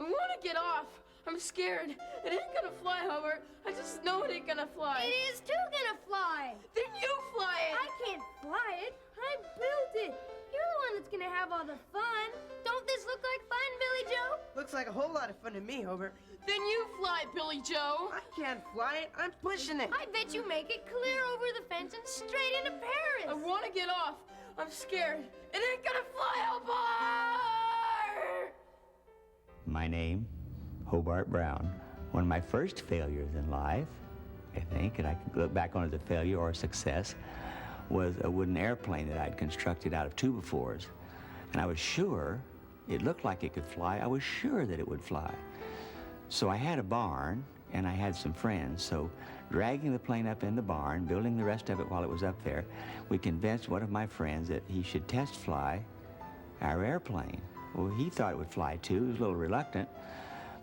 I want to get off. I'm scared. It ain't gonna fly, Hobart. I just know it ain't gonna fly. It is too gonna fly. Then you fly it. I can't fly it. I built it. You're the one that's gonna have all the fun. Don't this look like fun, Billy Joe? Looks like a whole lot of fun to me, Hobart. Then you fly, Billy Joe. I can't fly it. I'm pushing it. I bet you make it clear over the fence and straight into Paris. I want to get off. I'm scared. It ain't gonna fly, Hobart! My name, Hobart Brown. One of my first failures in life, I think, and I could look back on as a failure or a success, was a wooden airplane that I'd constructed out of 2x4s. And I was sure, it looked like it could fly. I was sure that it would fly. So I had a barn, and I had some friends. So dragging the plane up in the barn, building the rest of it while it was up there, we convinced one of my friends that he should test fly our airplane. Well, he thought it would fly too. He was a little reluctant.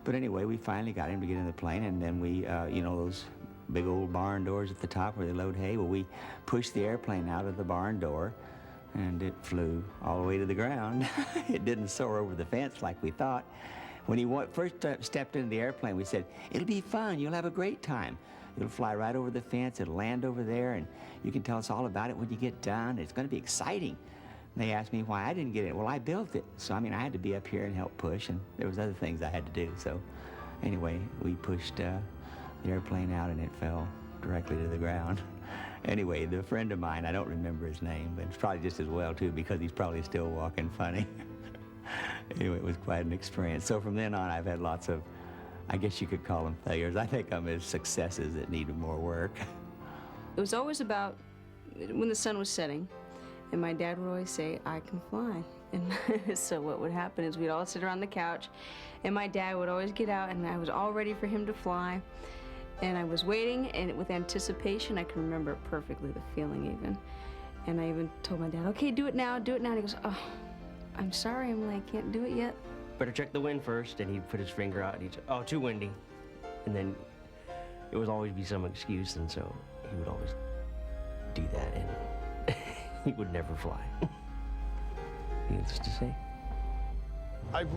But anyway, we finally got him to get in the plane, and then we, you know, those big old barn doors at the top where they load hay, well, we pushed the airplane out of the barn door, and it flew all the way to the ground. It didn't soar over the fence like we thought. When he first stepped into the airplane, we said, it'll be fun, you'll have a great time. It'll fly right over the fence, it'll land over there, and you can tell us all about it when you get done. It's gonna be exciting. And they asked me why I didn't get it. Well, I built it. So, I mean, I had to be up here and help push, and there was other things I had to do. So, anyway, we pushed the airplane out, and it fell directly to the ground. Anyway, the friend of mine, I don't remember his name, but it's probably just as well, too, because he's probably still walking funny. Anyway, it was quite an experience. So from then on, I've had lots of, I guess you could call them failures. I think I'm as successes that needed more work. It was always about when the sun was setting, and my dad would always say, I can fly. And so what would happen is we'd all sit around the couch, and my dad would always get out, and I was all ready for him to fly. And I was waiting, and with anticipation, I can remember perfectly the feeling even. And I even told my dad, okay, do it now, do it now. And he goes, oh, I'm sorry, Emily, I can't do it yet. Better check the wind first, and he'd put his finger out, and he'd say, oh, too windy. And then it would always be some excuse, and so he would always do that, and he would never fly. Needless to say.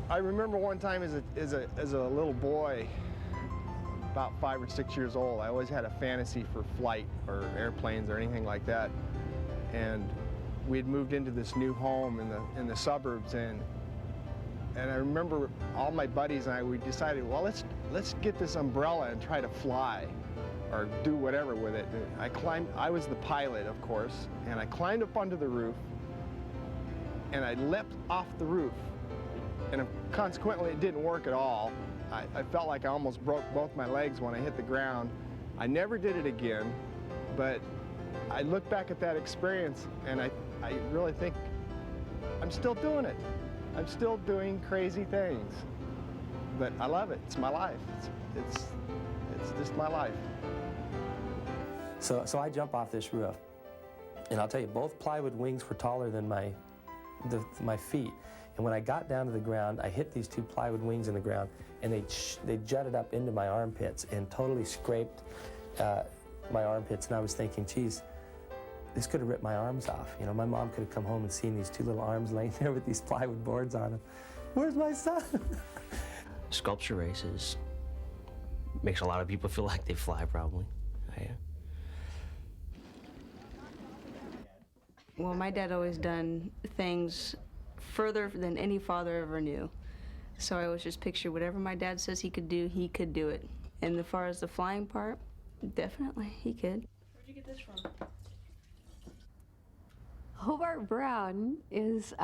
I remember one time as a little boy, about 5 or 6 years old, I always had a fantasy for flight or airplanes or anything like that. And we had moved into this new home in the suburbs, and I remember all my buddies and we decided, well, let's get this umbrella and try to fly or do whatever with it. And I was the pilot, of course, and I climbed up onto the roof, and I leapt off the roof. And consequently, it didn't work at all. I felt like I almost broke both my legs when I hit the ground. I never did it again, but I look back at that experience, and I really think I'm still doing it. I'm still doing crazy things, but I love it. It's my life. It's just my life. So I jump off this roof, and I'll tell you, both plywood wings were taller than my feet. And when I got down to the ground, I hit these 2 plywood wings in the ground, and they jutted up into my armpits and totally scraped my armpits. And I was thinking, geez, this could have ripped my arms off. You know, my mom could have come home and seen these 2 little arms laying there with these plywood boards on them. Where's my son? Sculpture races makes a lot of people feel like they fly, probably. Well, my dad always done things further than any father ever knew. So I always just picture whatever my dad says he could do it. And as far as the flying part, definitely he could. Where'd you get this from? Hobart Brown is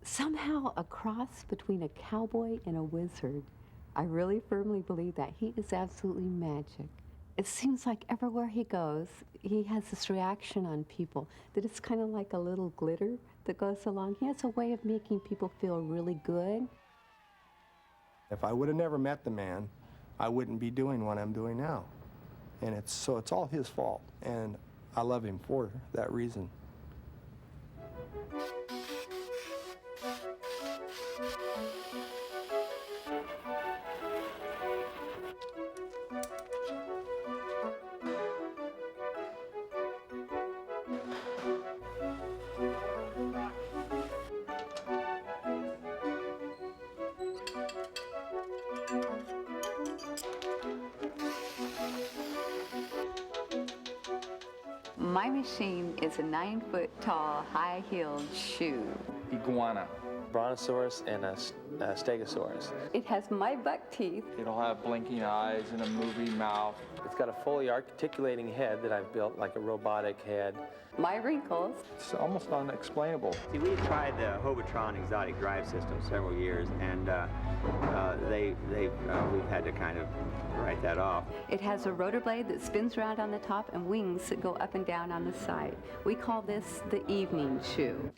somehow a cross between a cowboy and a wizard. I really firmly believe that. He is absolutely magic. It seems like everywhere he goes, he has this reaction on people that it's kind of like a little glitter that goes along. He has a way of making people feel really good. If I would have never met the man, I wouldn't be doing what I'm doing now. And it's all his fault, and I love him for that reason. My machine is a 9-foot tall, high-heeled shoe. Iguana. Brontosaurus and a stegosaurus. It has my buck teeth. It'll have blinking eyes and a moving mouth. It's got a fully articulating head that I've built, like a robotic head. My wrinkles. It's almost unexplainable. See, we tried the Hobart Brown exotic drive system several years, and we've had to kind of write that off. It has a rotor blade that spins around on the top and wings that go up and down on the side. We call this the evening shoe.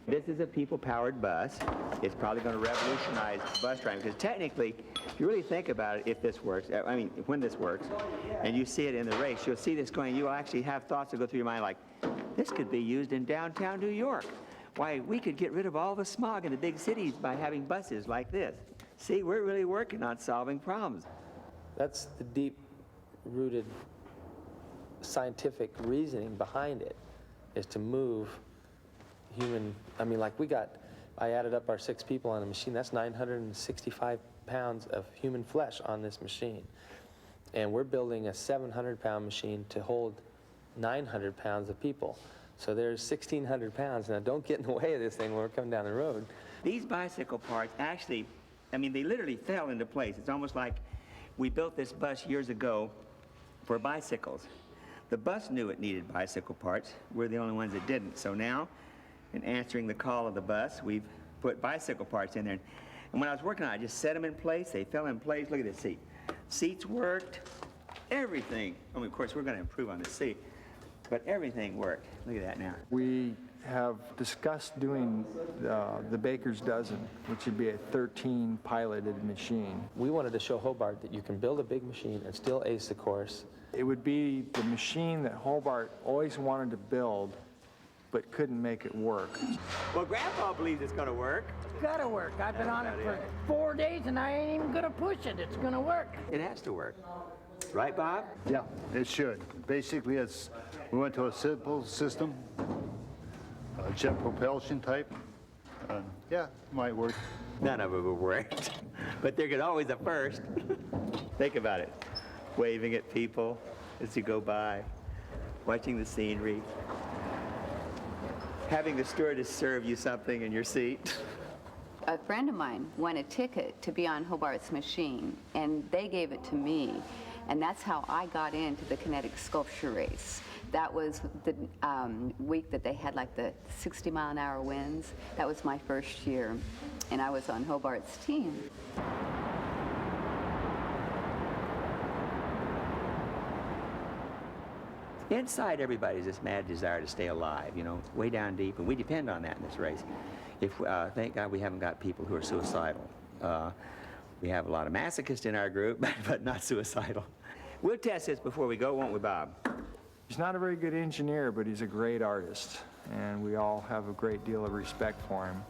This is a people-powered bus. It's probably going to revolutionize bus driving, because technically, if you really think about it, if this works, I mean, when this works, and you see it in the race, you'll see this going, you'll actually have thoughts that go through your mind like, this could be used in downtown New York. Why, we could get rid of all the smog in the big cities by having buses like this. See, we're really working on solving problems. That's the deep-rooted scientific reasoning behind it, is to move human, I mean, like I added up our 6 people on a machine. That's 965 pounds of human flesh on this machine. And we're building a 700-pound machine to hold 900 pounds of people. So there's 1,600 pounds. Now, don't get in the way of this thing when we're coming down the road. These bicycle parts actually, I mean, they literally fell into place. It's almost like we built this bus years ago for bicycles. The bus knew it needed bicycle parts. We're the only ones that didn't. So now, in answering the call of the bus, we've put bicycle parts in there. And when I was working on it, I just set them in place. They fell in place. Look at this seat. Seats worked. Everything. I mean, of course, we're going to improve on the seat, but everything worked. Look at that now. We have discussed doing the Baker's Dozen, which would be a 13-piloted machine. We wanted to show Hobart that you can build a big machine and still ace the course. It would be the machine that Hobart always wanted to build, but couldn't make it work. Well, Grandpa believes it's going to work. It's gotta work. I've been on it for 4 days and I ain't even gonna push it. It's gonna work. It has to work. Right, Bob? Yeah, it should. Basically, we went to a simple system, a jet propulsion type. Yeah, might work. None of them have worked. But there could always a first. Think about it. Waving at people as you go by, watching the scenery, having the stewardess serve you something in your seat. A friend of mine won a ticket to be on Hobart's machine, and they gave it to me. And that's how I got into the Kinetic sculpture race. That was the week that they had like the 60-mile-an-hour winds. That was my first year, and I was on Hobart's team. Inside everybody's this mad desire to stay alive, you know, way down deep, and we depend on that in this race. Thank God we haven't got people who are suicidal. We have a lot of masochists in our group, but not suicidal. We'll test this before we go, won't we, Bob? He's not a very good engineer, but he's a great artist, and we all have a great deal of respect for him.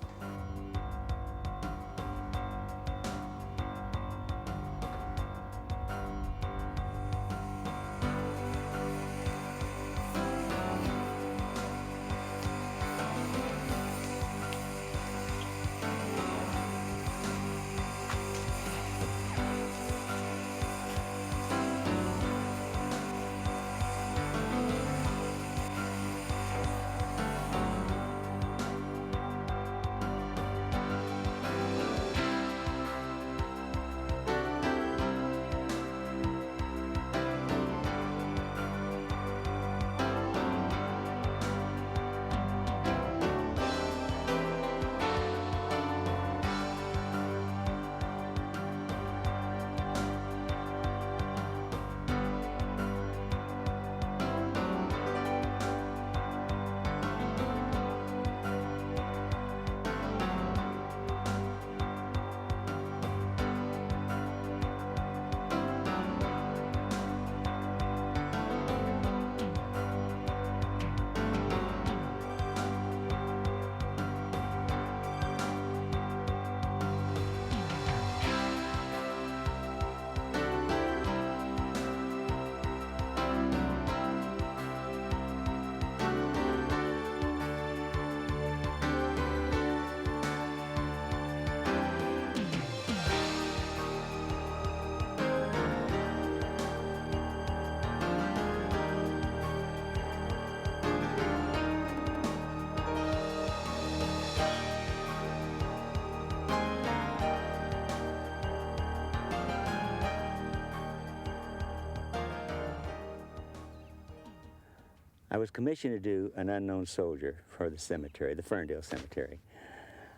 I was commissioned to do An Unknown Soldier for the cemetery, the Ferndale Cemetery.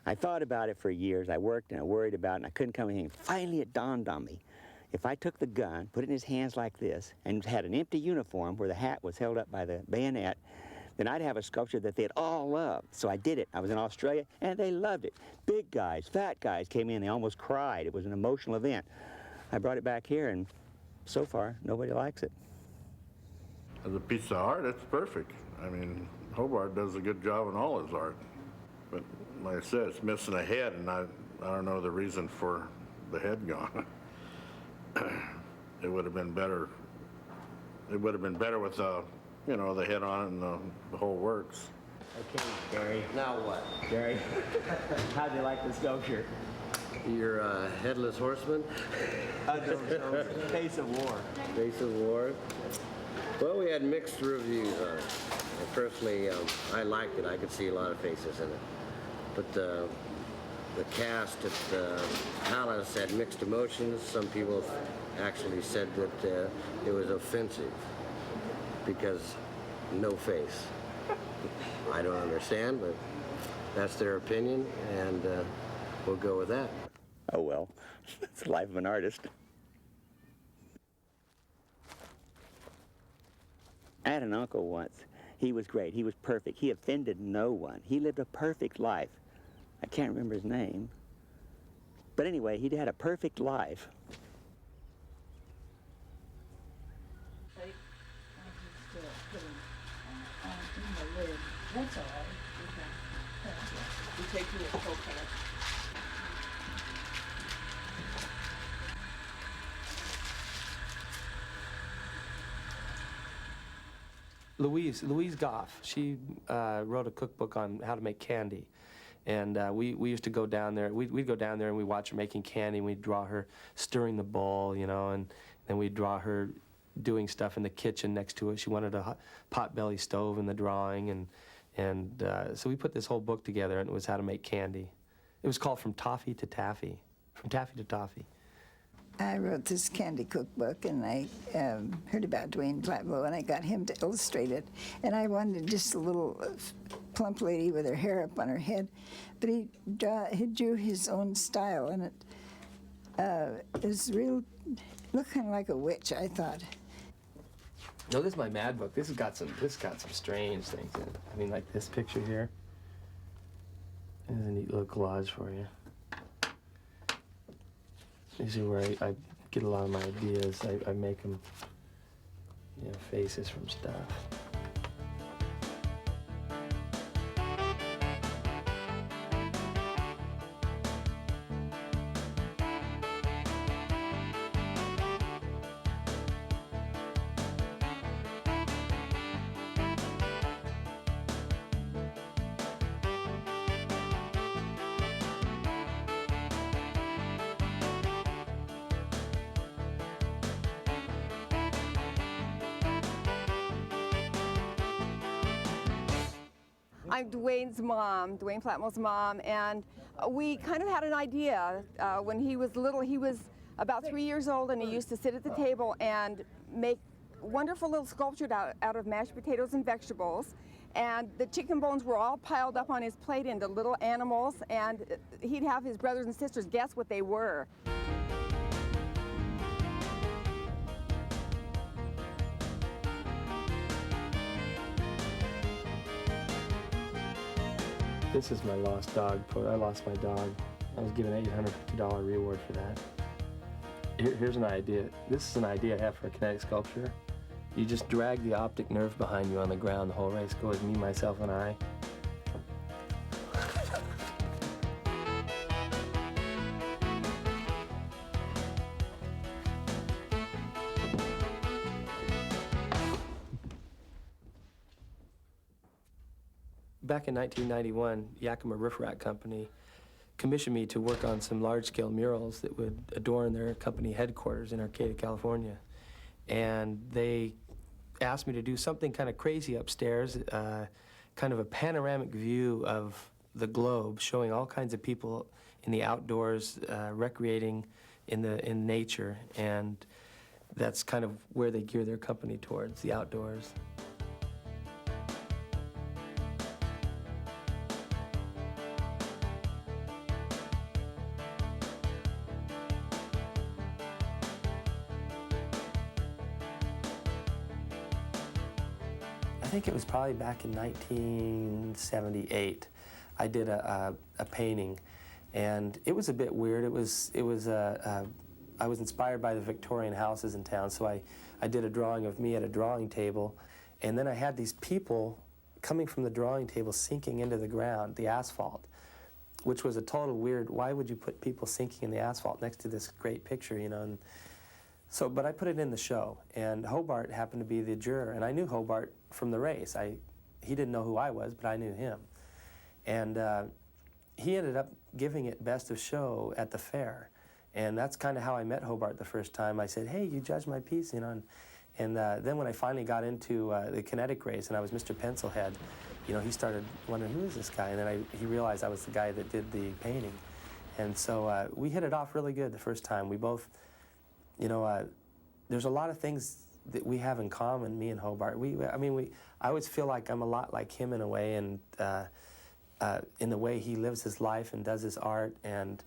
I thought about it for years. I worked and I worried about it, and I couldn't come to anything. Finally, it dawned on me. If I took the gun, put it in his hands like this, and had an empty uniform where the hat was held up by the bayonet, then I'd have a sculpture that they'd all love. So I did it. I was in Australia, and they loved it. Big guys, fat guys came in. They almost cried. It was an emotional event. I brought it back here, and so far, nobody likes it. As a piece of art, it's perfect. I mean, Hobart does a good job in all his art. But like I said, it's missing a head, and I don't know the reason for the head gone. It would have been better. It would have been better with you know, the head on it and the whole works. Okay, Gary. Now what? Gary, how do you like the sculpture? You're a headless horseman? Face of War. Face of War. Well, we had mixed reviews on it. Personally, I liked it. I could see a lot of faces in it. But the cast at Palace had mixed emotions. Some people actually said that it was offensive because no face. I don't understand, but that's their opinion, and we'll go with that. Oh, well, it's the life of an artist. I had an uncle once. He was great. He was perfect. He offended no one. He lived a perfect life. I can't remember his name. But anyway, he'd had a perfect life. That's all right. Okay. You take me a coconut. Louise Goff, she wrote a cookbook on how to make candy. And we used to go down there. We'd go down there and we'd watch her making candy, and we'd draw her stirring the bowl, you know, and then we'd draw her doing stuff in the kitchen next to it. She wanted a potbelly stove in the drawing, and so we put this whole book together, and it was how to make candy. It was called From Toffee to Taffy. From Taffy to Toffee. I wrote this candy cookbook, and I heard about Dwayne Flatlow, and I got him to illustrate it. And I wanted just a little plump lady with her hair up on her head, but he drew his own style, and it was looked kind of like a witch, I thought. No, this is my Mad book. This has got some strange things in it. I mean, like this picture here. There's a neat little collage for you. This is where I get a lot of my ideas. I make them, you know, faces from stuff. I'm Dwayne's mom, Dwayne Flatmore's mom, and we kind of had an idea. When he was little, he was about 3 years old, and he used to sit at the table and make wonderful little sculptures out of mashed potatoes and vegetables. And the chicken bones were all piled up on his plate into little animals, and he'd have his brothers and sisters guess what they were. This is my lost dog. I lost my dog. I was given an $850 reward for that. Here's an idea. This is an idea I have for a kinetic sculpture. You just drag the optic nerve behind you on the ground. The whole race goes me, myself, and I. Back in 1991, Yakima Riff Rack Company commissioned me to work on some large-scale murals that would adorn their company headquarters in Arcata, California. And they asked me to do something kind of crazy upstairs, kind of a panoramic view of the globe, showing all kinds of people in the outdoors, recreating in nature, and that's kind of where they gear their company towards, the outdoors. think it was probably back in 1978. I did a painting, and it was a bit weird. I was inspired by the Victorian houses in town, so I did a drawing of me at a drawing table, and then I had these people coming from the drawing table sinking into the ground, the asphalt, which was a total weird, why would you put people sinking in the asphalt next to this great picture, you know? And so, but I put it in the show, and Hobart happened to be the juror, and I knew Hobart from the race. He didn't know who I was, but I knew him. And he ended up giving it best of show at the fair. And that's kind of how I met Hobart the first time. I said, hey, you judged my piece, you know. And then when I finally got into the Kinetic race and I was Mr. Pencilhead, you know, he started wondering, who is this guy? And then he realized I was the guy that did the painting. And so we hit it off really good the first time. We both, you know, there's a lot of things that we have in common, me and Hobart. I always feel like I'm a lot like him in a way, and in the way he lives his life and does his art, and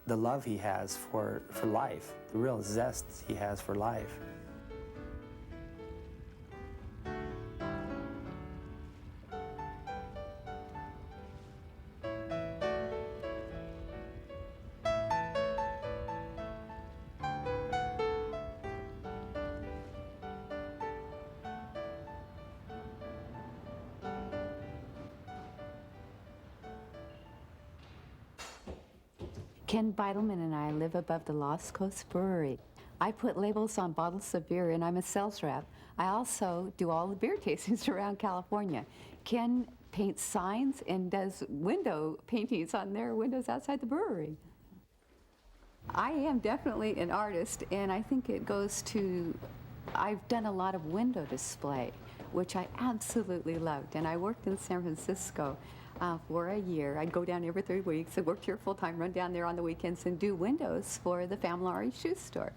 the love he has for life, the real zest he has for life. Ken Beidelman and I live above the Lost Coast Brewery. I put labels on bottles of beer, and I'm a sales rep. I also do all the beer tastings around California. Ken paints signs and does window paintings on their windows outside the brewery. I am definitely an artist, and I think it goes to, I've done a lot of window display, which I absolutely loved, and I worked in San Francisco for a year. I'd go down every 3 weeks. I worked here full-time, run down there on the weekends and do windows for the Familari shoe store.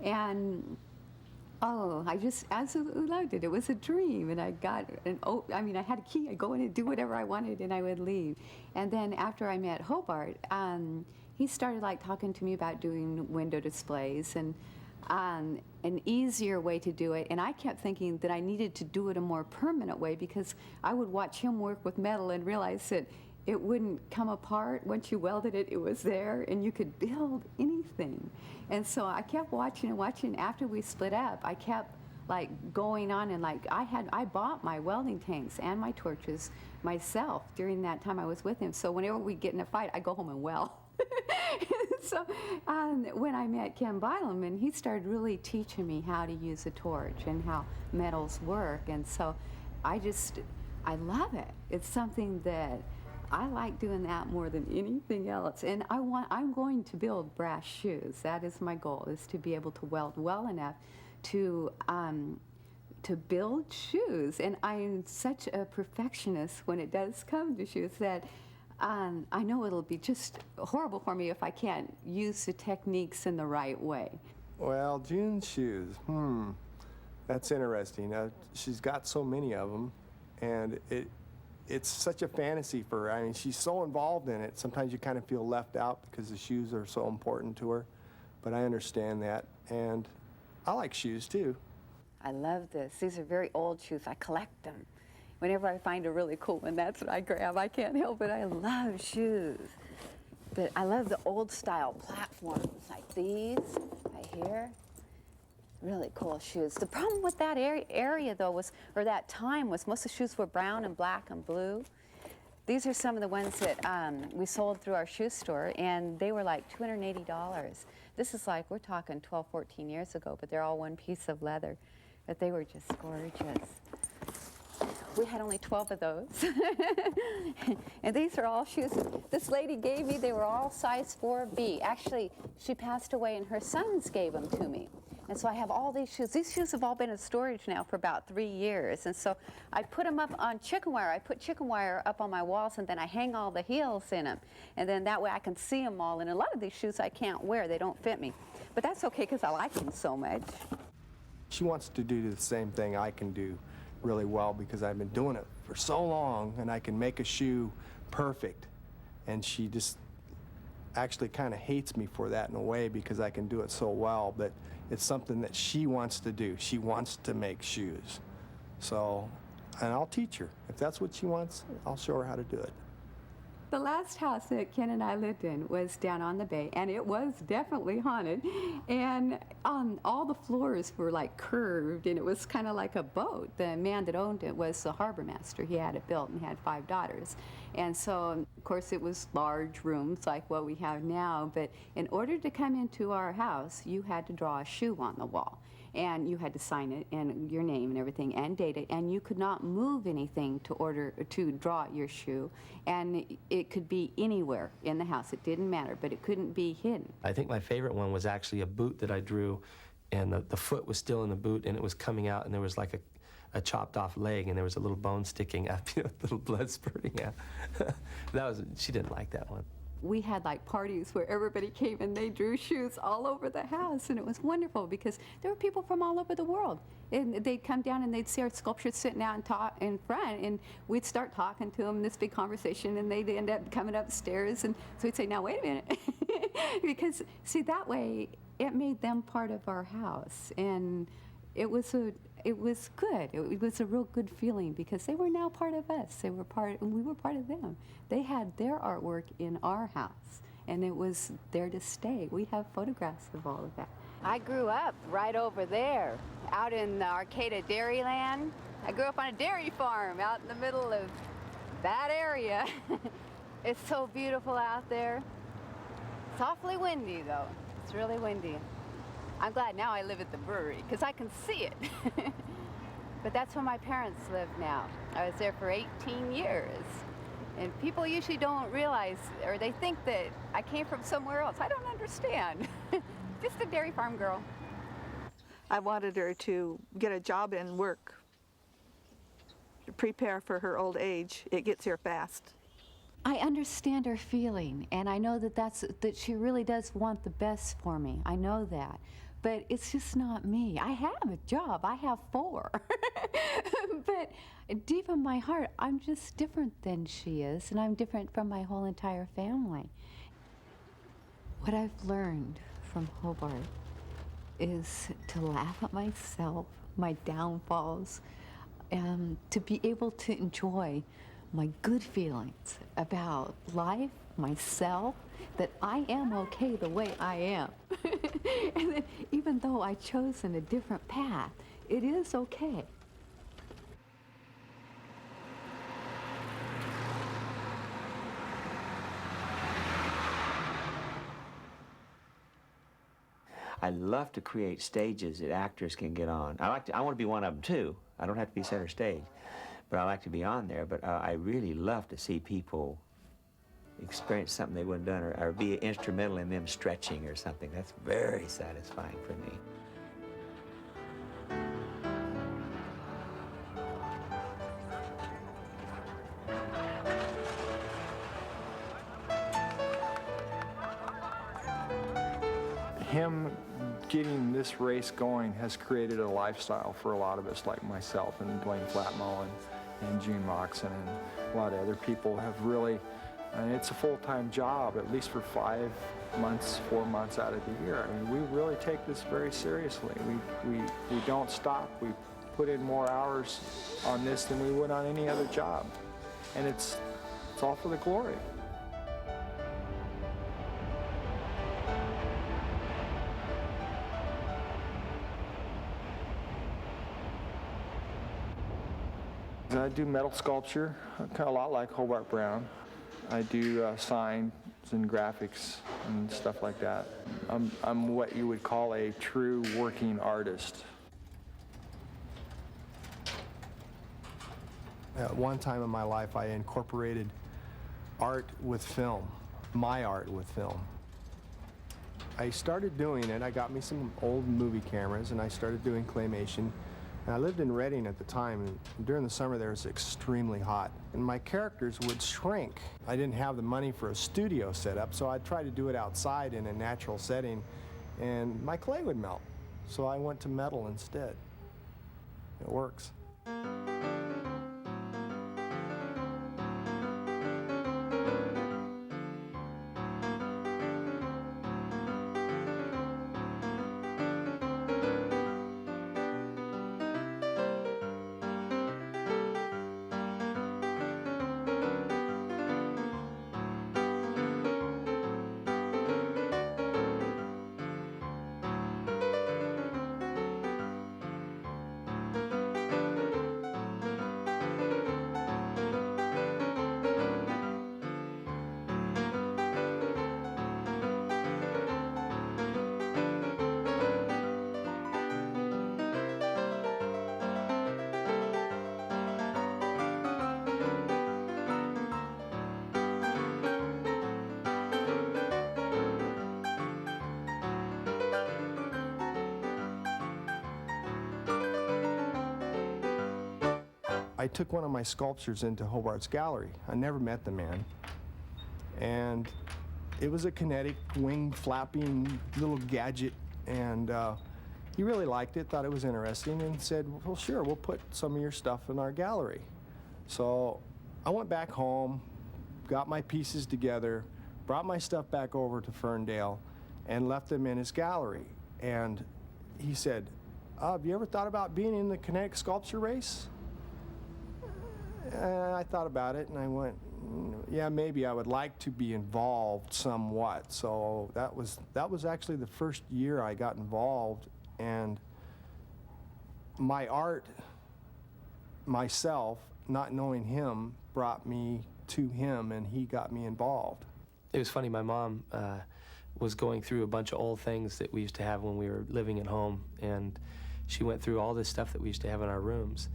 And oh, I just absolutely loved it. It was a dream, and I got I had a key. I'd go in and do whatever I wanted, and I would leave. And then after I met Hobart, he started like talking to me about doing window displays and an easier way to do it, and I kept thinking that I needed to do it a more permanent way, because I would watch him work with metal and realize that it wouldn't come apart. Once you welded it, it was there, and you could build anything. And so I kept watching and watching. After we split up, I kept like going on, and like I bought my welding tanks and my torches myself during that time I was with him. So whenever we get in a fight, I go home and weld. So when I met Ken Beidelman, he started really teaching me how to use a torch and how metals work. And so I love it. It's something that I like doing that more than anything else. And I'm going to build brass shoes. That is my goal, is to be able to weld well enough to build shoes. And I am such a perfectionist when it does come to shoes that I know it'll be just horrible for me if I can't use the techniques in the right way. Well, June's shoes, that's interesting. She's got so many of them, and it's such a fantasy for her. I mean, she's so involved in it. Sometimes you kind of feel left out because the shoes are so important to her, but I understand that, and I like shoes too. I love this. These are very old shoes. I collect them. Whenever I find a really cool one, that's what I grab. I can't help it. I love shoes. But I love the old style platforms like these right here. Really cool shoes. The problem with that area though was, or that time was, most of the shoes were brown and black and blue. These are some of the ones that we sold through our shoe store, and they were like $280. This is like, we're talking 12, 14 years ago, but they're all one piece of leather. But they were just gorgeous. We had only 12 of those. And these are all shoes this lady gave me. They were all size 4B. Actually, she passed away and her sons gave them to me. And so I have all these shoes. These shoes have all been in storage now for about 3 years. And so I put them up on chicken wire. I put chicken wire up on my walls, and then I hang all the heels in them. And then that way I can see them all. And a lot of these shoes I can't wear. They don't fit me. But that's okay, because I like them so much. She wants to do the same thing I can do really well, because I've been doing it for so long, and I can make a shoe perfect. And she just actually kind of hates me for that in a way, because I can do it so well, but it's something that she wants to do. She wants to make shoes. So And I'll teach her. If that's what she wants, I'll show her how to do it. The last house that Ken and I lived in was down on the bay, and it was definitely haunted. And all the floors were like curved, and it was kind of like a boat. The man that owned it was the harbor master. He had it built and had 5 daughters. And so, of course, it was large rooms like what we have now. But in order to come into our house, you had to draw a shoe on the wall. And you had to sign it and your name and everything and date it, and you could not move anything to draw your shoe, and it could be anywhere in the house. It didn't matter, but it couldn't be hidden. I think my favorite one was actually a boot that I drew, and the foot was still in the boot, and it was coming out, and there was like a chopped off leg, and there was a little bone sticking up, little blood spurting out. She didn't like that one. We had like parties where everybody came and they drew shoes all over the house, and it was wonderful because there were people from all over the world. And they'd come down and they'd see our sculptures sitting out and talk in front, and we'd start talking to them, this big conversation, and they'd end up coming upstairs, and so we'd say, now wait a minute. Because see, that way it made them part of our house, and it was good. It was a real good feeling because they were now part of us. They were part, and we were part of them. They had their artwork in our house, and it was there to stay. We have photographs of all of that. I grew up right over there, out in Arcata Dairyland. I grew up on a dairy farm out in the middle of that area. It's so beautiful out there. It's awfully windy, though. It's really windy. I'm glad now I live at the brewery, because I can see it. But that's where my parents live now. I was there for 18 years. And people usually don't realize, or they think that I came from somewhere else. I don't understand. Just a dairy farm girl. I wanted her to get a job and work, to prepare for her old age. It gets here fast. I understand her feeling, and I know that she really does want the best for me. I know that. But it's just not me. I have a job. I have 4. But deep in my heart, I'm just different than she is, and I'm different from my whole entire family. What I've learned from Hobart is to laugh at myself, my downfalls, and to be able to enjoy my good feelings about life, myself, that I am okay the way I am. And that even though I've chosen a different path, it is okay. I love to create stages that actors can get on. I want to be one of them too. I don't have to be center stage, but I like to be on there. But I really love to see people experience something they wouldn't have done, or be instrumental in them stretching or something. That's very satisfying for me. Him getting this race going has created a lifestyle for a lot of us, like myself and Dwayne Flatmo and June Moxon, and a lot of other people have really. And it's a full-time job, at least for 5 months, 4 months out of the year. I mean, we really take this very seriously. We don't stop. We put in more hours on this than we would on any other job. And it's all for the glory. I do metal sculpture, kind of a lot like Hobart Brown. I do signs and graphics and stuff like that. I'm what you would call a true working artist. At one time in my life, I incorporated art with film, my art with film. I started doing it. I got me some old movie cameras, and I started doing claymation. And I lived in Redding at the time, and during the summer there was extremely hot. And my characters would shrink. I didn't have the money for a studio setup, so I'd try to do it outside in a natural setting, and my clay would melt. So I went to metal instead. It works. I took one of my sculptures into Hobart's gallery. I never met the man. And it was a Kinetic wing flapping little gadget, and he really liked it, thought it was interesting, and said, well, sure, we'll put some of your stuff in our gallery. So I went back home, got my pieces together, brought my stuff back over to Ferndale, and left them in his gallery. And he said, have you ever thought about being in the Kinetic sculpture race? And I thought about it, and I went, yeah, maybe I would like to be involved somewhat. So that was actually the first year I got involved, and my art, myself, not knowing him, brought me to him, and he got me involved. It was funny, my mom was going through a bunch of old things that we used to have when we were living at home, and she went through all this stuff that we used to have in our rooms.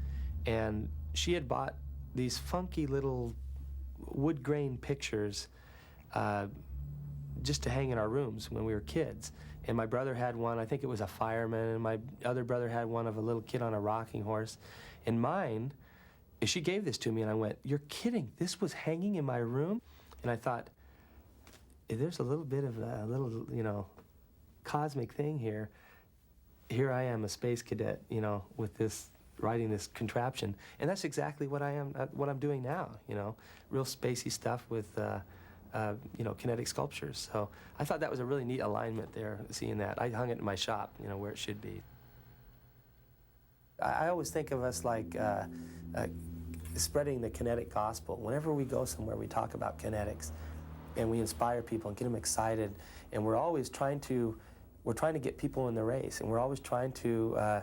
And she had bought these funky little wood grain pictures just to hang in our rooms when we were kids. And my brother had one, I think it was a fireman, and my other brother had one of a little kid on a rocking horse. And mine, she gave this to me, and I went, you're kidding, this was hanging in my room? And I thought, there's a little bit of a little, you know, cosmic thing here. Here I am, a space cadet, you know, with this, writing this contraption. And that's exactly what what I'm doing now, you know, real spacey stuff with, you know, kinetic sculptures. So I thought that was a really neat alignment there, seeing that. I hung it in my shop, you know, where it should be. I always think of us like spreading the kinetic gospel. Whenever we go somewhere, we talk about kinetics, and we inspire people and get them excited. And we're always trying to get people in the race, and we're always trying to,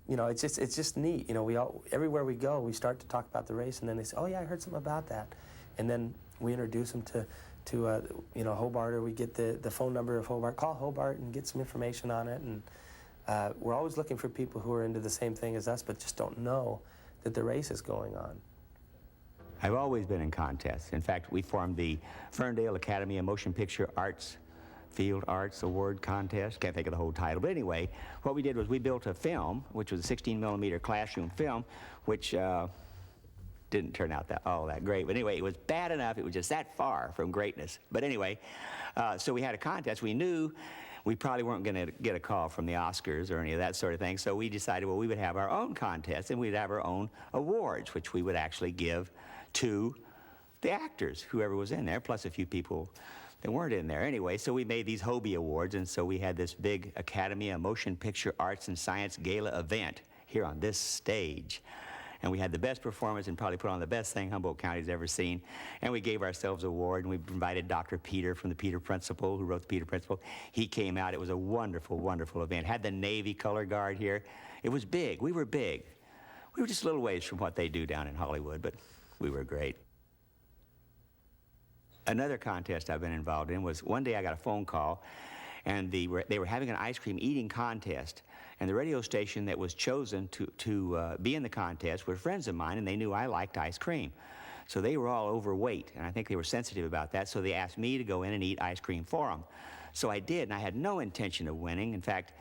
you know, it's just neat. You know, everywhere we go, we start to talk about the race, and then they say, oh yeah, I heard something about that. And then we introduce them to you know, Hobart, or we get the phone number of Hobart, call Hobart and get some information on it. And we're always looking for people who are into the same thing as us, but just don't know that the race is going on. I've always been in contests. In fact, we formed the Ferndale Academy of Motion Picture Arts Field Arts Award Contest. Can't think of the whole title. But anyway, what we did was we built a film, which was a 16-millimeter classroom film, which didn't turn out all that great. But anyway, it was bad enough. It was just that far from greatness. But anyway, so we had a contest. We knew we probably weren't going to get a call from the Oscars or any of that sort of thing. So we decided, well, we would have our own contest, and we'd have our own awards, which we would actually give to the actors, whoever was in there, plus a few people that weren't in there. Anyway, so we made these Hobie Awards, and so we had this big Academy of Motion Picture Arts and Science Gala event here on this stage. And we had the best performance and probably put on the best thing Humboldt County's ever seen. And we gave ourselves an award, and we invited Dr. Peter from the Peter Principle, who wrote the Peter Principle. He came out. It was a wonderful, wonderful event. Had the Navy color guard here. It was big. We were big. We were just a little ways from what they do down in Hollywood, but we were great. Another contest I've been involved in was one day I got a phone call, and they were having an ice cream eating contest. And the radio station that was chosen to be in the contest were friends of mine, and they knew I liked ice cream. So they were all overweight, and I think they were sensitive about that, so they asked me to go in and eat ice cream for them. So I did, and I had no intention of winning. In fact,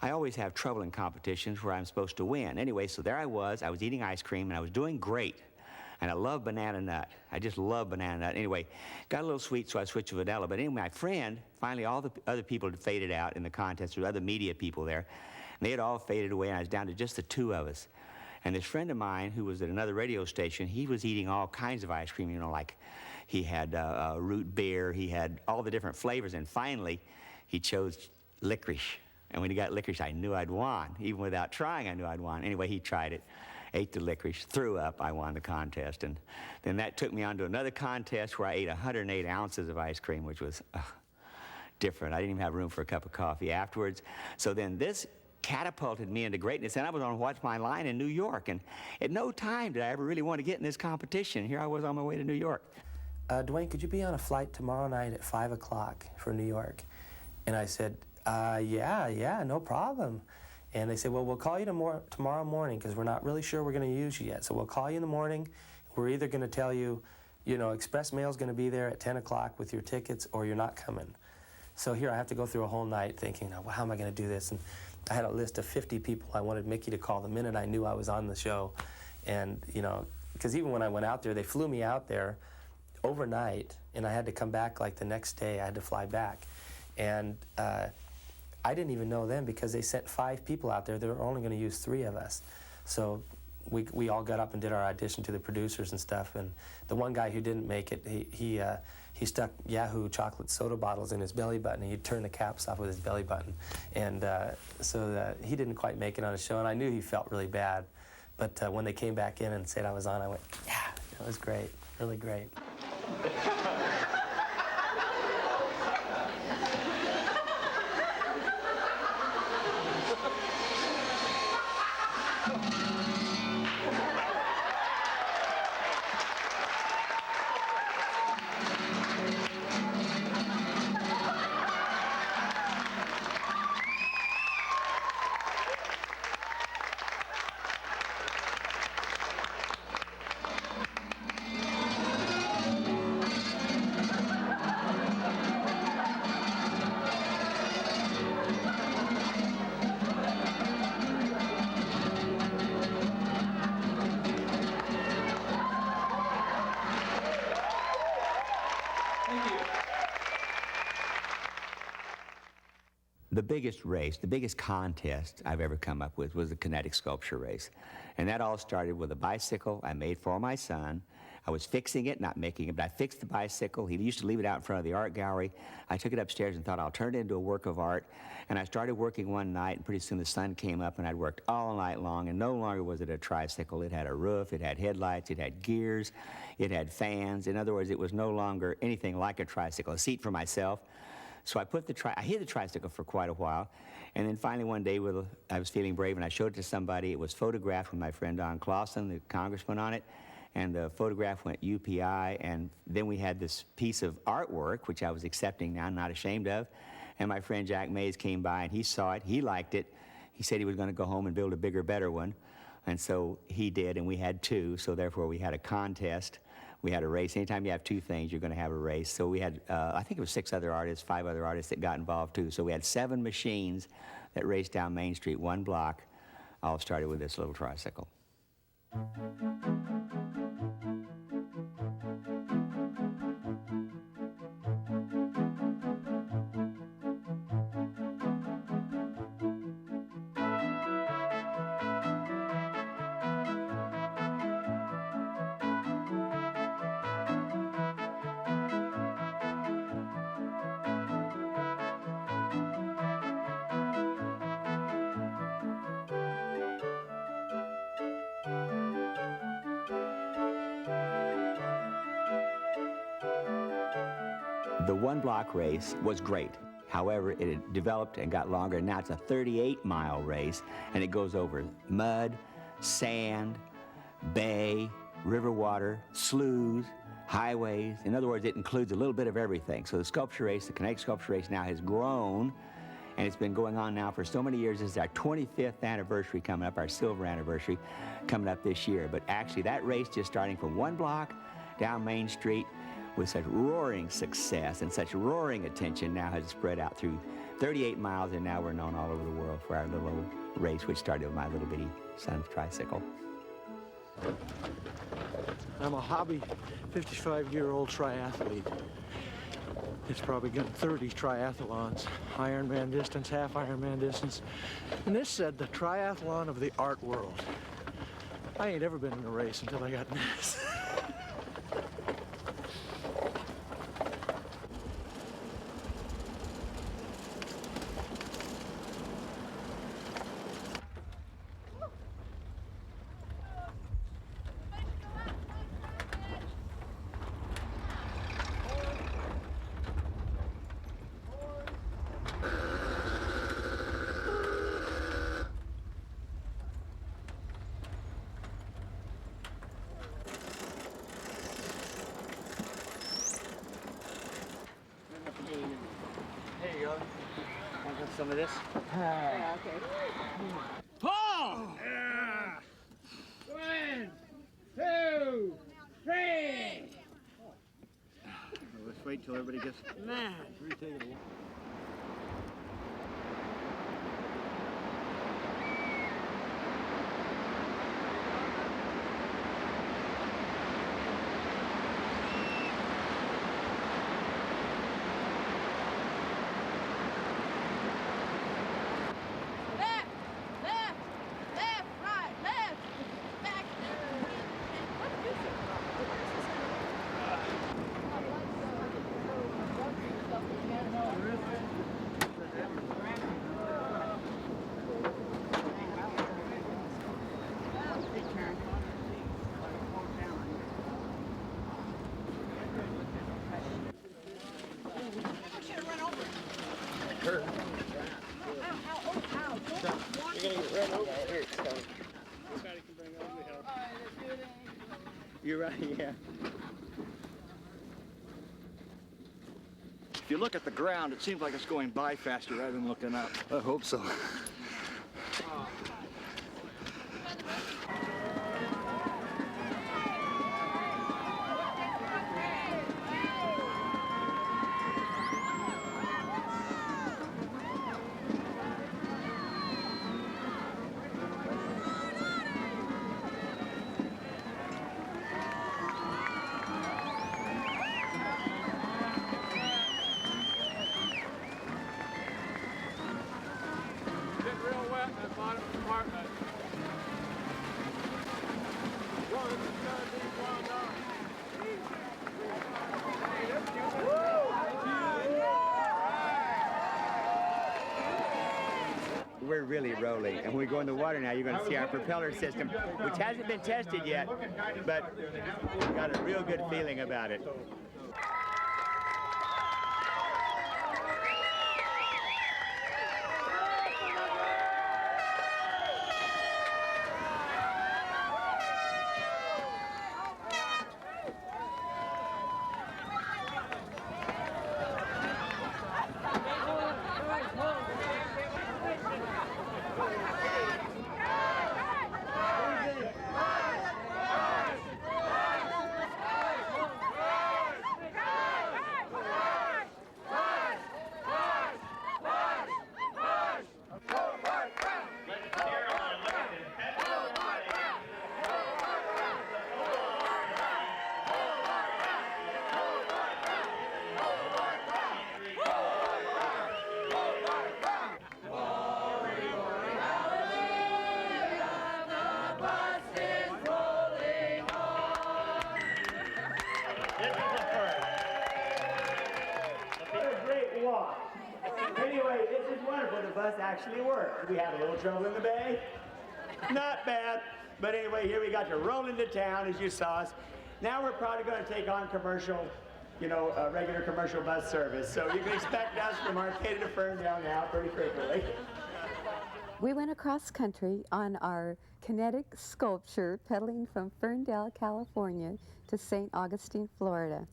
I always have trouble in competitions where I'm supposed to win. Anyway, so there I was eating ice cream, and I was doing great. And I love banana nut. I just love banana nut. Anyway, got a little sweet, so I switched to vanilla. But anyway, my friend, finally all the other people had faded out in the contest. There were other media people there. And they had all faded away, and I was down to just the two of us. And this friend of mine, who was at another radio station, he was eating all kinds of ice cream, you know, like he had root beer, he had all the different flavors, and finally, he chose licorice. And when he got licorice, I knew I'd won. Even without trying, I knew I'd won. Anyway, he tried it, ate the licorice, threw up, I won the contest. And then that took me on to another contest where I ate 108 ounces of ice cream, which was different. I didn't even have room for a cup of coffee afterwards. So then this catapulted me into greatness, and I was on Watch My Line in New York, and at no time did I ever really want to get in this competition. Here I was on my way to New York. Dwayne, could you be on a flight tomorrow night at 5 o'clock for New York? And I said, yeah, no problem. And they said, well, we'll call you tomorrow morning because we're not really sure we're going to use you yet. So we'll call you in the morning. We're either going to tell you, you know, Express Mail's going to be there at 10 o'clock with your tickets, or you're not coming. So here I have to go through a whole night thinking, well, how am I going to do this? And I had a list of 50 people I wanted Mickey to call the minute I knew I was on the show. And, you know, because even when I went out there, they flew me out there overnight, and I had to come back like the next day. I had to fly back. And I didn't even know them because they sent 5 people out there. They were only going to use 3 of us. So we all got up and did our audition to the producers and stuff. And the one guy who didn't make it, he stuck Yahoo chocolate soda bottles in his belly button, and he'd turn the caps off with his belly button. And so he didn't quite make it on the show, and I knew he felt really bad. But when they came back in and said I was on, I went, yeah, that was great, really great. The biggest race, the biggest contest I've ever come up with was the Kinetic sculpture race. And that all started with a bicycle I made for my son. I was fixing it, not making it, but I fixed the bicycle. He used to leave it out in front of the art gallery. I took it upstairs and thought I'll turn it into a work of art. And I started working one night, and pretty soon the sun came up, and I'd worked all night long, and no longer was it a tricycle. It had a roof, it had headlights, it had gears, it had fans. In other words, it was no longer anything like a tricycle, a seat for myself. So I hid the tricycle for quite a while, and then finally one day I was feeling brave, and I showed it to somebody. It was photographed with my friend Don Clausen, the congressman, on it, and the photograph went UPI, and then we had this piece of artwork, which I was accepting now, not ashamed of, and my friend Jack Mays came by, and he saw it, he liked it. He said he was going to go home and build a bigger, better one, and so he did, and we had 2, so therefore we had a contest. We had a race. Anytime you have 2 things, you're going to have a race. So we had, I think it was 6 other artists, 5 other artists that got involved too. So we had 7 machines that raced down Main Street, 1 block, all started with this little tricycle. The 1 block race was great. However, it had developed and got longer, and now it's a 38-mile race, and it goes over mud, sand, bay, river water, sloughs, highways. In other words, it includes a little bit of everything. So the sculpture race, the Kinetic sculpture race now has grown, and it's been going on now for so many years. This is our 25th anniversary coming up, our silver anniversary coming up this year. But actually, that race just starting from 1 block down Main Street with such roaring success and such roaring attention now has spread out through 38 miles, and now we're known all over the world for our little old race, which started with my little bitty son's tricycle. I'm a hobby 55-year-old triathlete. It's probably got 30 triathlons, Ironman distance, half Ironman distance. And this said the triathlon of the art world. I ain't ever been in a race until I got in this. There you go. Want some of this? Yeah, okay. Paul! Yeah. 1, 2, 3. Let's wait till everybody gets... Man. hurt. You're gonna get run over. Here, it's coming. You're right, yeah. If you look at the ground, it seems like it's going by faster rather than looking up. I hope so. We're really rolling, and when we go in the water now, you're going to see our propeller system, which hasn't been tested yet, but we've got a real good feeling about it. Anyway, this is wonderful. The bus actually worked. We had a little trouble in the bay. Not bad. But anyway, here we got to roll into town, as you saw us. Now we're probably going to take on commercial, regular commercial bus service. So you can expect us from Arcata to Ferndale now pretty frequently. We went across country on our Kinetic sculpture, pedaling from Ferndale, California to St. Augustine, Florida.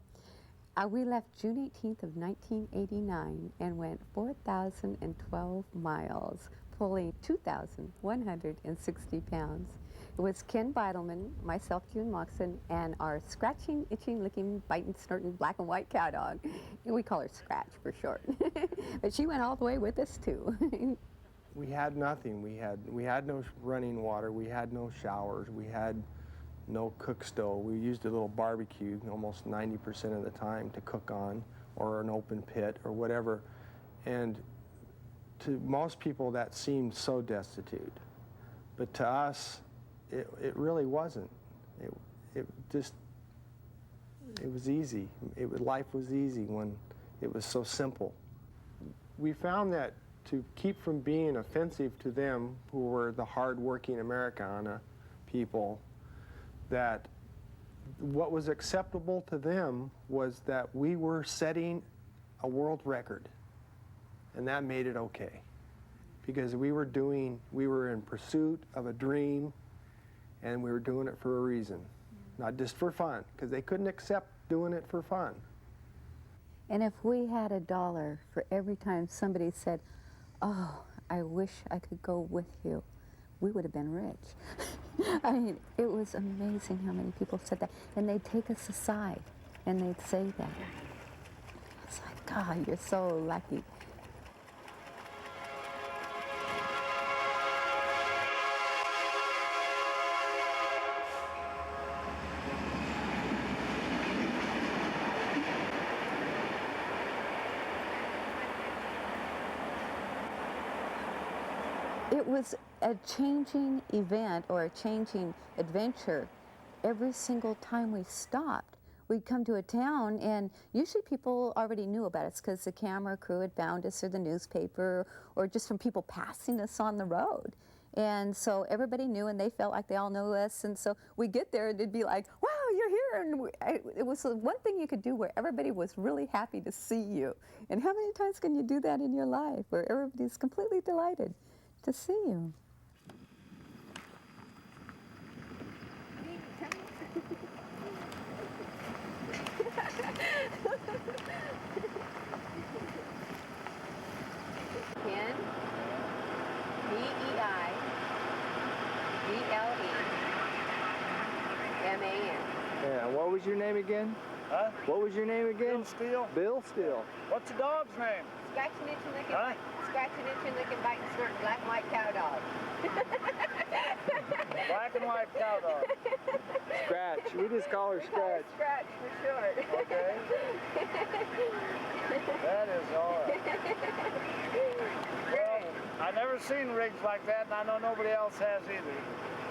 We left June 18th of 1989 and went 4,012 miles, pulling 2,160 pounds. It was Ken Beidelman, myself, June Moxon, and our scratching, itching, licking, biting, snorting, black and white cow dog. We call her Scratch for short. But she went all the way with us, too. We had nothing. We had no running water. We had no showers. We had no cook stove. We used a little barbecue almost 90% of the time to cook on, or an open pit, or whatever. And to most people, that seemed so destitute. But to us, it really wasn't. It was easy. Life was easy when it was so simple. We found that to keep from being offensive to them, who were the hard-working Americana people, that what was acceptable to them was that we were setting a world record, and that made it okay. Because we were in pursuit of a dream, and we were doing it for a reason, not just for fun, because they couldn't accept doing it for fun. And if we had $1 for every time somebody said, "Oh, I wish I could go with you," we would have been rich. I mean, it was amazing how many people said that. And they'd take us aside and they'd say that. It's like, God, you're so lucky. It was a changing event or a changing adventure every single time we stopped. We'd come to a town, and usually people already knew about us because the camera crew had found us, or the newspaper, or just from people passing us on the road. And so everybody knew, and they felt like they all knew us. And so we get there, and it'd be like, "Wow, you're here! and it was the one thing you could do where everybody was really happy to see you. And how many times can you do that in your life, where everybody's completely delighted to see you? Ken, B-E-I-B-L-E-M-A-N. Yeah, what was your name again? Huh? What was your name again? Bill Steele. Bill Steele. What's the dog's name? Scratch and itch and lick and bite. Scratch and itch and lick and bite and snort. Black and white cow dog. Black and white cow dog. Scratch. We just call her Scratch. Scratch for short. Okay. That is all right. Well, I never seen rigs like that, and I know nobody else has either.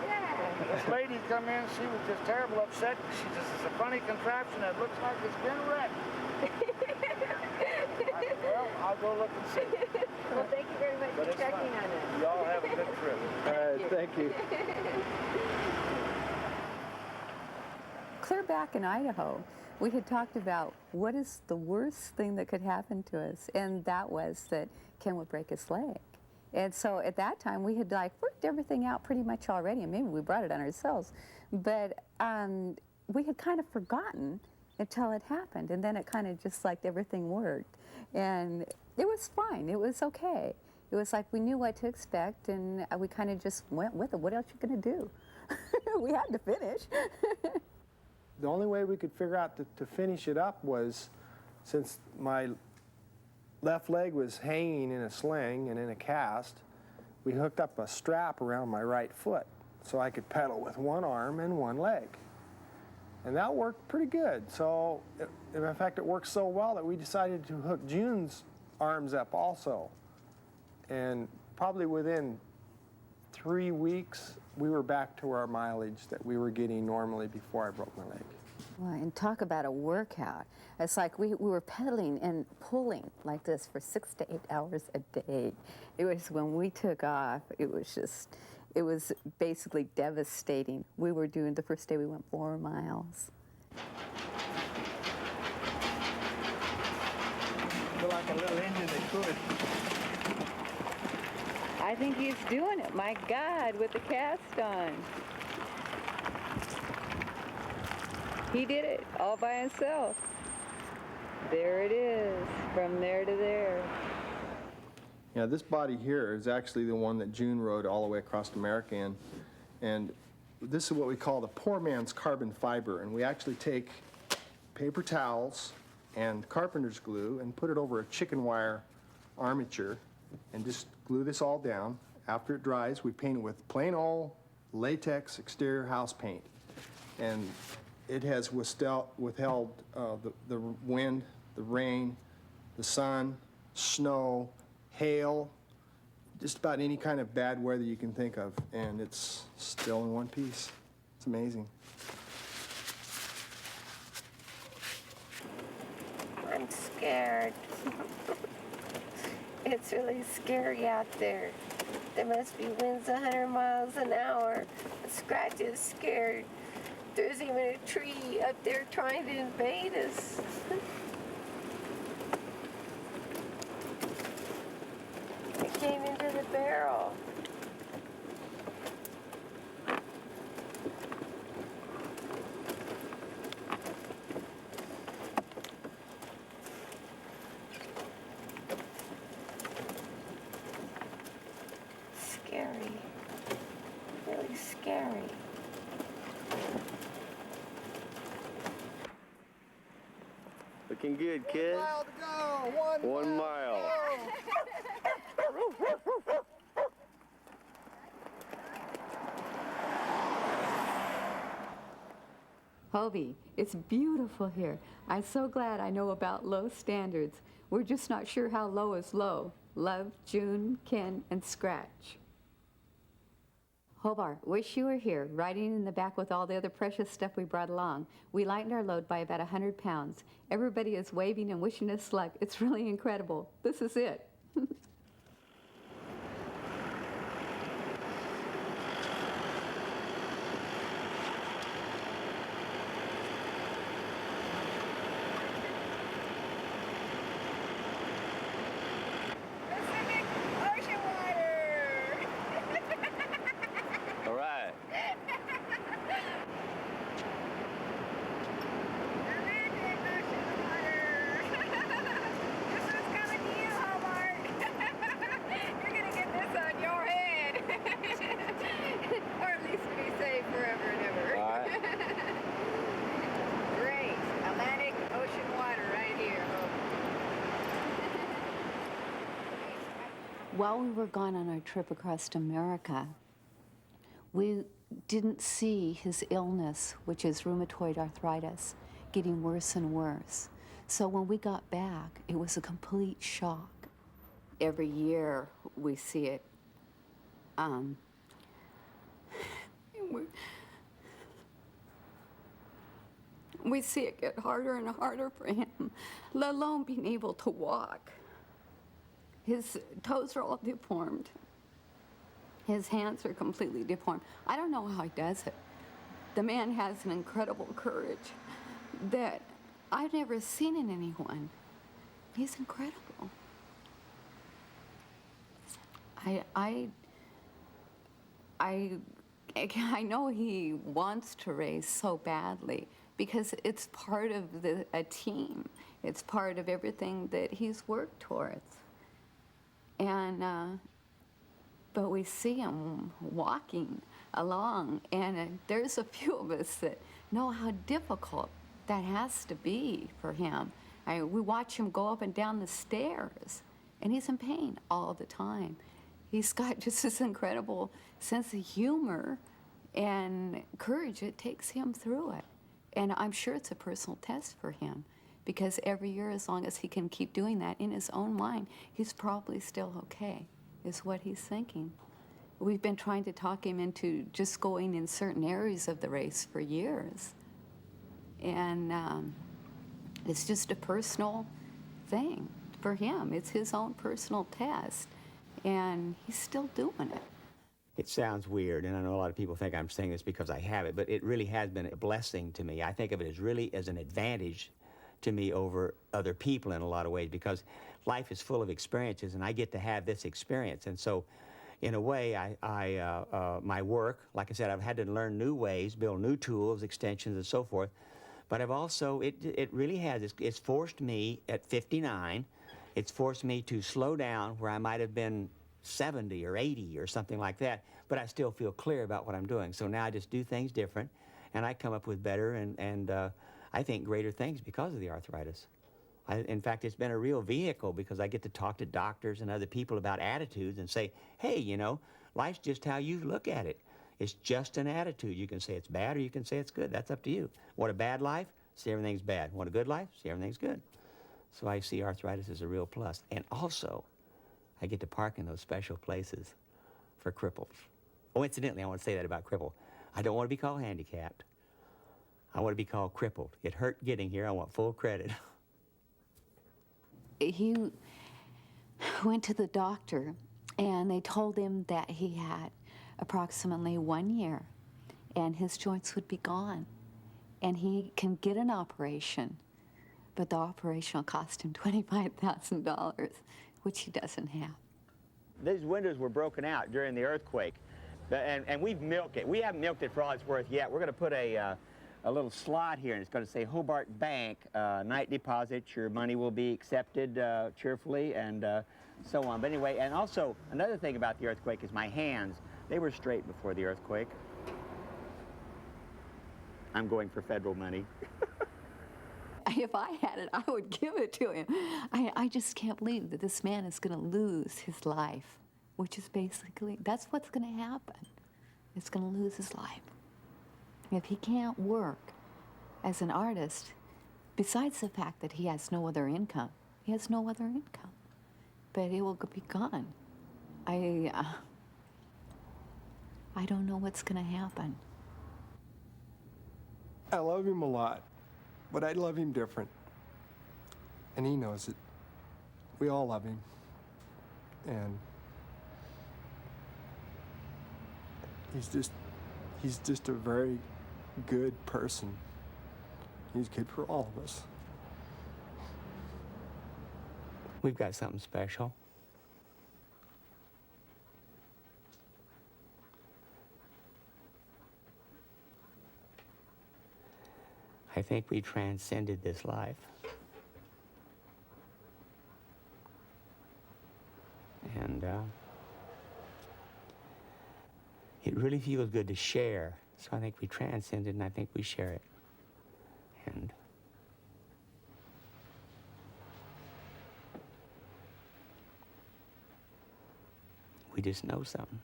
Yeah. This lady come in, she was just terrible upset. She just, it's a funny contraption that looks like it's been wrecked. Well, I'll go look and see. Well, thank you very much But for it's checking fine. on us. Y'all have a good trip. All right, thank you. Clear back in Idaho, we had talked about what is the worst thing that could happen to us, and that was that Ken would break his leg. And so at that time, we had like worked everything out pretty much already, and maybe we brought it on ourselves, but we had kind of forgotten until it happened, and then it kind of just like everything worked. And it was fine, it was okay. It was like we knew what to expect, and we kind of just went with it. What else you gonna do? We had to finish. The only way we could figure out to finish it up was, since my left leg was hanging in a sling and in a cast, we hooked up a strap around my right foot so I could pedal with one arm and one leg. And that worked pretty good. So, in fact, it worked so well that we decided to hook June's arms up also. And probably within 3 weeks, we were back to our mileage that we were getting normally before I broke my leg. Well, and talk about a workout. It's like we were pedaling and pulling like this for 6 to 8 hours a day. It was when we took off, it was basically devastating. We were doing, the first day we went 4 miles. Feel like a little Indian that could. I think he's doing it, my God, with the cast on. He did it all by himself. There it is, from there to there. Yeah, this body here is actually the one that June rode all the way across America in. And this is what we call the poor man's carbon fiber. And we actually take paper towels and carpenter's glue and put it over a chicken wire armature and just glue this all down. After it dries, we paint it with plain old latex exterior house paint. And it has withheld the wind, the rain, the sun, snow, hail, just about any kind of bad weather you can think of, and it's still in one piece. It's amazing. I'm scared. It's really scary out there. There must be winds 100 miles an hour. Scratch is scared. There's even a tree up there trying to invade us. It came into the barrel. Scary. Really scary. Looking good, kid. 1 mile to go. 1 mile. Hobie, it's beautiful here. I'm so glad I know about low standards. We're just not sure how low is low. Love, June, Ken, and Scratch. Hobart, wish you were here, riding in the back with all the other precious stuff we brought along. We lightened our load by about 100 pounds. Everybody is waving and wishing us luck. It's really incredible. This is it. While we were gone on our trip across America, we didn't see his illness, which is rheumatoid arthritis, getting worse and worse. So when we got back, it was a complete shock. Every year we see it. We see it get harder and harder for him, let alone being able to walk. His toes are all deformed. His hands are completely deformed. I don't know how he does it. The man has an incredible courage that I've never seen in anyone. He's incredible. I know he wants to race so badly because it's part of a team. It's part of everything that he's worked towards. And, but we see him walking along, and there's a few of us that know how difficult that has to be for him. We watch him go up and down the stairs, and he's in pain all the time. He's got just this incredible sense of humor and courage. It takes him through it. And I'm sure it's a personal test for him, because every year, as long as he can keep doing that in his own mind, he's probably still okay, is what he's thinking. We've been trying to talk him into just going in certain areas of the race for years. And it's just a personal thing for him. It's his own personal test. And he's still doing it. It sounds weird, and I know a lot of people think I'm saying this because I have it, but it really has been a blessing to me. I think of it as really as an advantage to me over other people in a lot of ways, because life is full of experiences, and I get to have this experience. And so, in a way, my work, like I said, I've had to learn new ways, build new tools, extensions, and so forth. But I've also, it really has, it's forced me at 59, it's forced me to slow down where I might have been 70 or 80 or something like that, but I still feel clear about what I'm doing. So now I just do things different, and I come up with better and I think greater things because of the arthritis. In fact, it's been a real vehicle because I get to talk to doctors and other people about attitudes and say, hey, you know, life's just how you look at it. It's just an attitude. You can say it's bad or you can say it's good. That's up to you. Want a bad life? See everything's bad. Want a good life? See everything's good. So I see arthritis as a real plus. And also, I get to park in those special places for cripples. Oh, incidentally, I want to say that about cripple. I don't want to be called handicapped. I want to be called crippled. It hurt getting here. I want full credit. He went to the doctor, and they told him that he had approximately 1 year, and his joints would be gone. And he can get an operation, but the operation will cost him $25,000, which he doesn't have. These windows were broken out during the earthquake, and we've milked it. We haven't milked it for all it's worth yet. We're going to put a little slot here, and it's going to say Hobart Bank, night deposit. Your money will be accepted cheerfully, and so on. But anyway, and also another thing about the earthquake is my hands. They were straight before the earthquake. I'm going for federal money. If I had it, I would give it to him. I just can't believe that this man is going to lose his life, which is basically, that's what's going to happen. It's going to lose his life. If he can't work as an artist, besides the fact that he has no other income, he has no other income, but it will be gone. I don't know what's going to happen. I love him a lot, but I love him different. And he knows it. We all love him. And he's just a very good person. He's good for all of us. We've got something special. I think we transcended this life. And it really feels good to share. So I think we transcended, and I think we share it. And we just know something.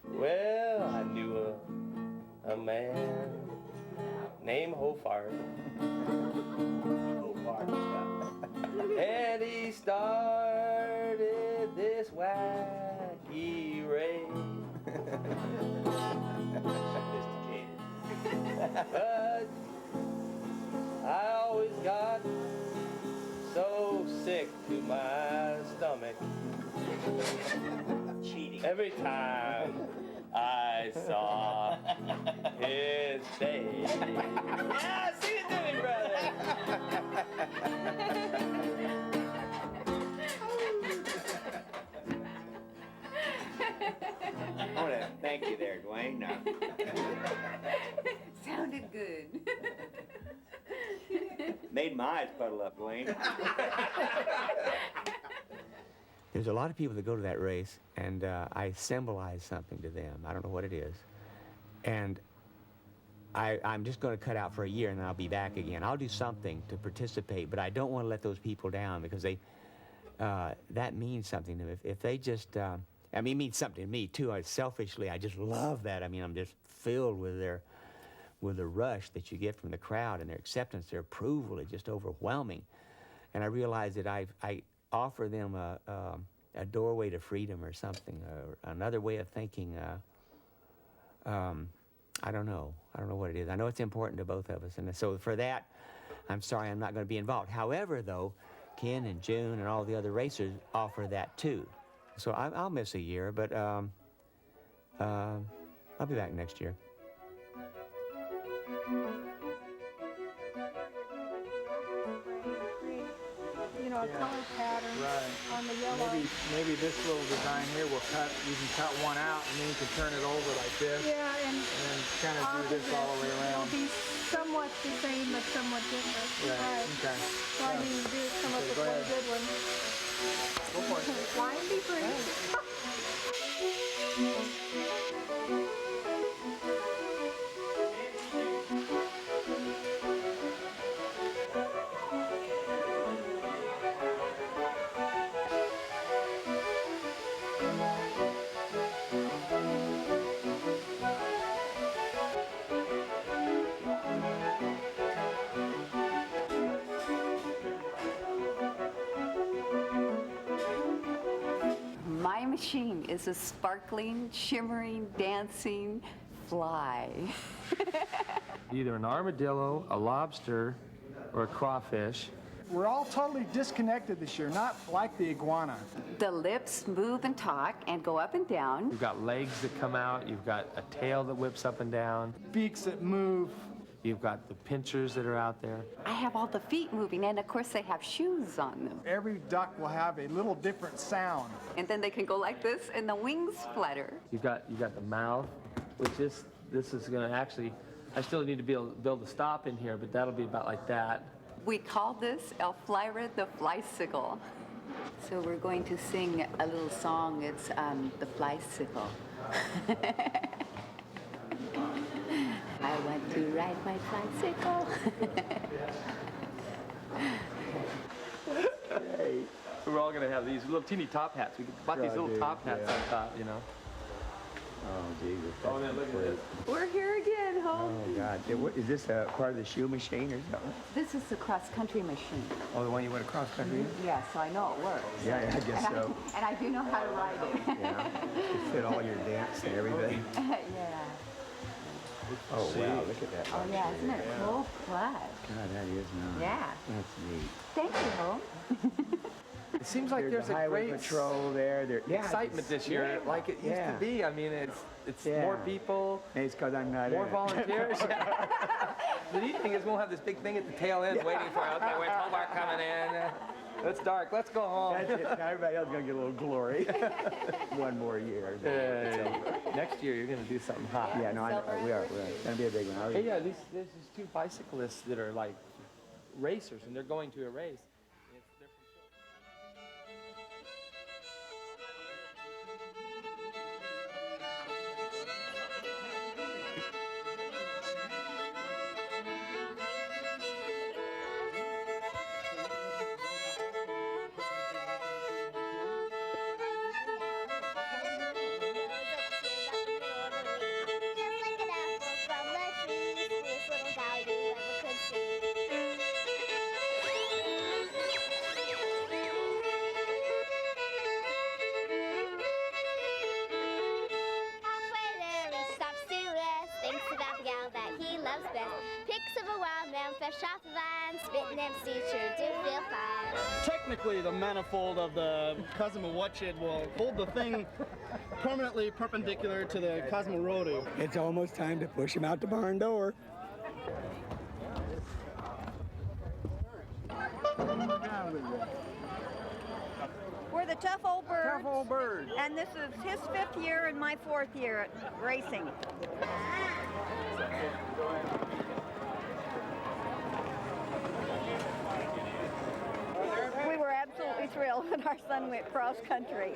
Well, I knew a man named Hobart. And he started this wacky race. But I always got so sick to my stomach. Cheating. Every time I saw his face. Yeah, sing it to me, brother. I want to thank you there, Dwayne. Sounded good. Made my eyes puddle up, Dwayne. There's a lot of people that go to that race, and I symbolize something to them. I don't know what it is. And I'm just going to cut out for a year, and then I'll be back again. I'll do something to participate, but I don't want to let those people down because they that means something to them. If they just, I mean, it means something to me, too. Selfishly, I just love that. I mean, I'm just filled with the rush that you get from the crowd and their acceptance, their approval is just overwhelming. And I realize that I offer them a doorway to freedom or something, or another way of thinking. I don't know what it is. I know it's important to both of us, and so for that, I'm sorry I'm not going to be involved. However, though, Ken and June and all the other racers offer that too. So I'll miss a year, but I'll be back next year. You know, a color pattern Right. on the yellow. Maybe this little design here will cut. You can cut one out, and then you can turn it over like this. Yeah, and kind of do this all the way around. It'll be somewhat the same, but somewhat different. Right. Okay. So I need to come up with go one ahead. good one. Go for it. Fly and be free. My machine is a sparkling, shimmering, dancing fly. Either an armadillo, a lobster, or a crawfish. We're all totally disconnected this year, not like the iguana. The lips move and talk and go up and down. You've got legs that come out. You've got a tail that whips up and down. Beaks that move. You've got the pinchers that are out there. I have all the feet moving, and of course they have shoes on them. Every duck will have a little different sound. And then they can go like this, and the wings flutter. You've got the mouth, which this is going to actually, I still need to build a stop in here, but that'll be about like that. We call this Elflyra the Flysicle. So we're going to sing a little song. It's the Flysicle. I want to ride my Flysicle. We're all going to have these little teeny top hats. We bought these little top hats on top, you know. Oh, Jesus. Oh, man, look at this. We're here again, Oh, home. God. Is this a part of the shoe machine or something? This is the cross-country machine. Oh, the one you went across country in? Yeah, so I know it works. Yeah, I guess so. And I do know how to ride it. Yeah. To fit all your dance and everything. Yeah. Oh, wow. Look at that. Oh, yeah, isn't it cool? Flat. God, that is nice. Yeah. That's neat. Thank you, home. It seems like there's the a highway great patrol there. excitement this year, like it used to be. I mean, it's more people, Maybe it's because I'm not more in it. volunteers. The neat thing is we'll have this big thing at the tail end waiting for, okay, where's Hobart coming in? It's dark, let's go home. That's it. Now everybody else is going to get a little glory. One more year. Next year you're going to do something hot. Yeah, no, we are. It's going to be a big one. Hey, yeah, there's these two bicyclists that are like racers, and they're going to a race. name's teacher. Do feel fine. Technically, the manifold of the cosmowatchet will hold the thing permanently perpendicular to the cosmorotor. It's almost time to push him out the barn door. We're the Tough Old Birds. Tough Old Birds. And this is his 5th year and my 4th year at racing. We were absolutely thrilled when our son went cross country.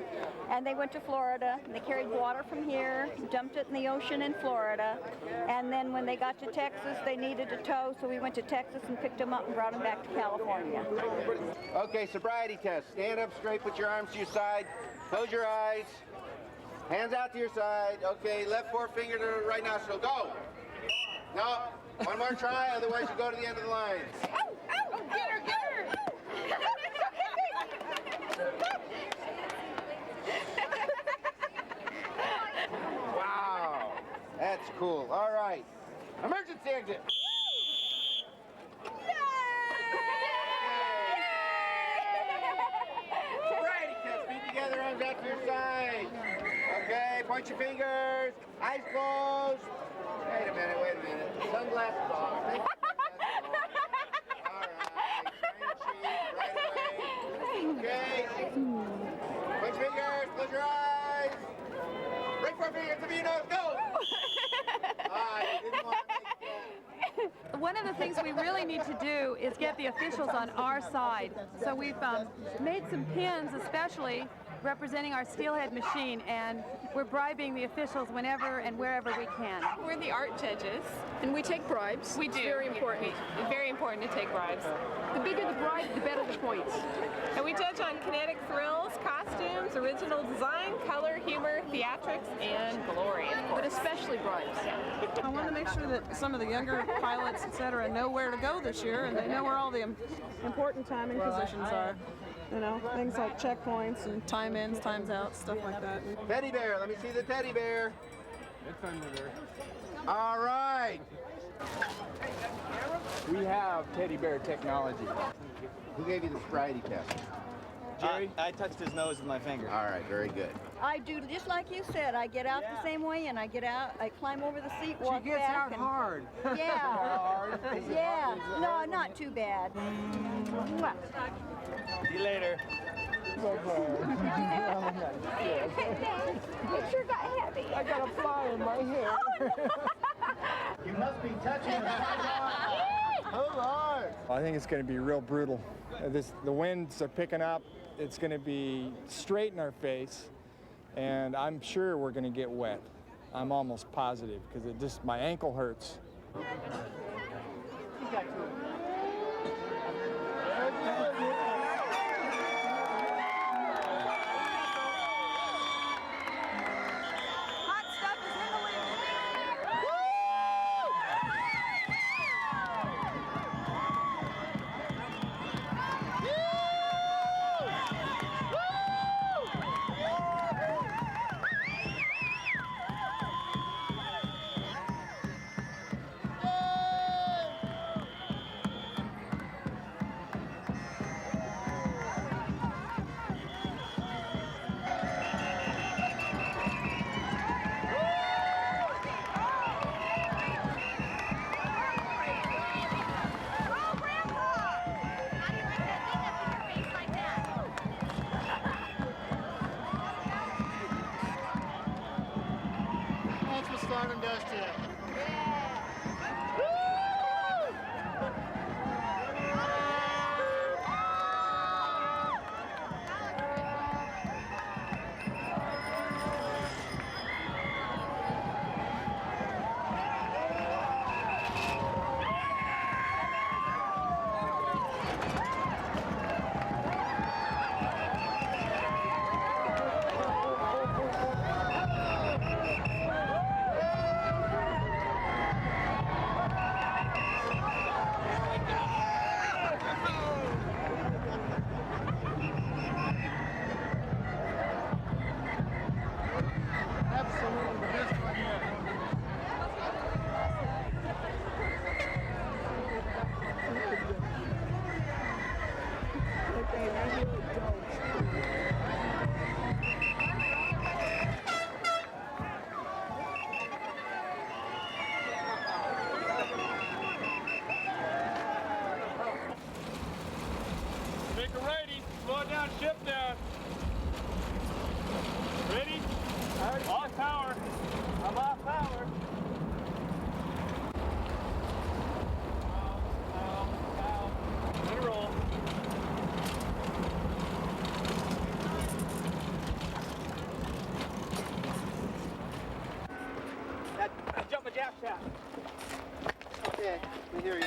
And they went to Florida, and they carried water from here, dumped it in the ocean in Florida. And then when they got to Texas, they needed a tow, so we went to Texas and picked them up and brought them back to California. Okay, sobriety test. Stand up straight, put your arms to your side, close your eyes, hands out to your side. Okay, left forefinger to the right nostril, go. No, one more try, otherwise you go to the end of the line. Oh, get her, get her! Wow, that's cool. All right, emergency exit. Sobriety test. Feet together, arms out to your side. Okay, point your fingers, eyes closed. Wait a minute, wait a minute. Sunglasses off. Okay. Point your fingers, close your eyes. Right forefinger to your nose, go! One of the things we really need to do is get the officials on our side. So we've made some pins especially representing our steelhead machine, and we're bribing the officials whenever and wherever we can. We're the art judges, and we take bribes. We do. It's very important. Very important to take bribes. The bigger the bribe, the better the points. And we judge on kinetic thrills, costumes, original design, color, humor, theatrics, and glory, of course. But especially bribes. I want to make sure that some of the younger pilots, etc., know where to go this year, and they know where all the important timing positions are. You know, things like checkpoints and time ins, times outs, stuff like that. Teddy bear, let me see the teddy bear. All right. We have teddy bear technology. Who gave you the sobriety test? Jerry? I touched his nose with my finger. All right, very good. I do just like you said. I get out the same way, and I get out. I climb over the seat, walk back. She gets out hard. Yeah. Hard. Yeah. No, not too bad. Mwah. See you later. It sure got heavy. I got a fly in my hair. You must be touching the Hold on. I think it's going to be real brutal. The winds are picking up. It's going to be straight in our face, and I'm sure we're going to get wet. I'm almost positive because my ankle hurts. Start and dust it. slow it down, shift down. Ready? Off power. I'm off power. Let it roll. Jump a jab shot. Okay, we hear you.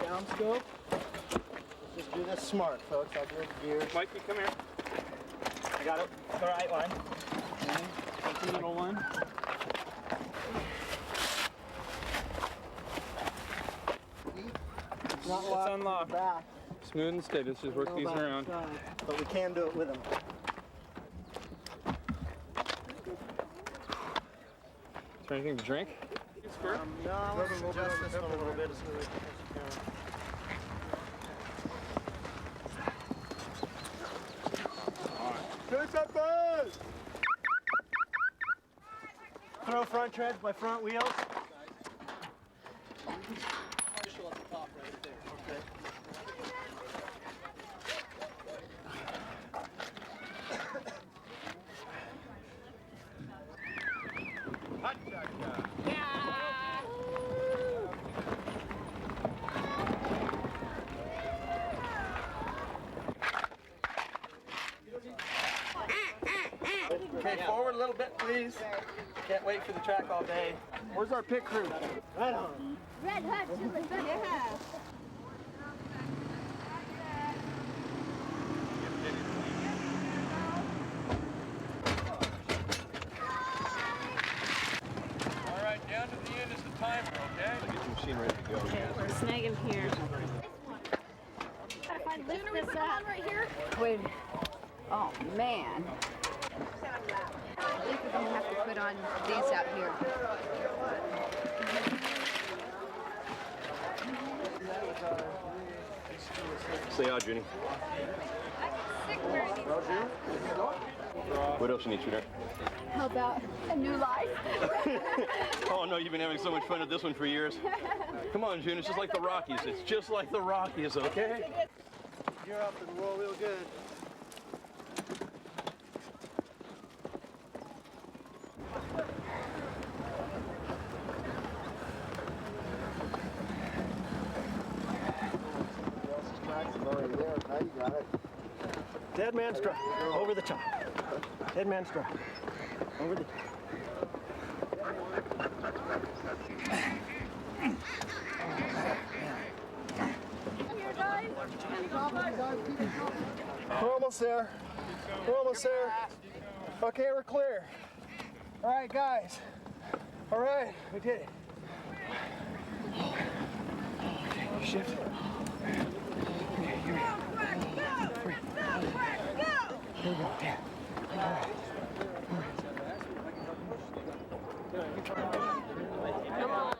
Down scope. Let's just do this smart, folks. I'll do it gears. Mikey, come here. I got it. The right one. Okay. That's the middle one. It's not It's locked unlocked. back. Smooth and steady. Let's just work Go these back around. inside, but we can do it with them. Is there anything to drink? No, let's adjust this one a little bit. Throw front treads by front wheels. Okay, forward a little bit, please. Can't wait for the track all day. Where's our pit crew? Right on. Red Hot Chili Peppers. Yeah. All right, down to the end is the timer, okay? Get your machine ready to go. Okay, we're snagging here. If I lift this up right here. Wait. Oh, man. I think we're going to have to put on these out here. Say hi, Junie. What else you need, sweetheart? How about a new life? Oh no, you've been having so much fun at this one for years. Come on, June, it's just like the Rockies. It's just like the Rockies, okay? You're up and roll real good. Dead man strike. Over the top. Dead man strike. Over the top. We're almost there. We're almost there. Okay, we're clear. All right, guys. All right, we did it. Okay, shift. Okay, here we go. Here we go. Yeah. All right. Come on.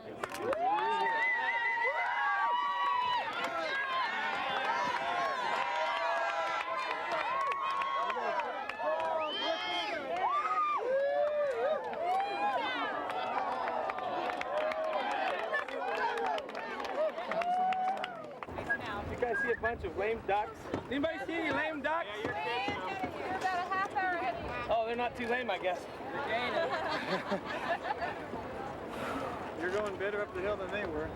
You guys see a bunch of lame ducks? Anybody see any lame ducks? You're about a half hour ahead of you. Oh, they're not too lame, I guess. You're going better up the hill than they were.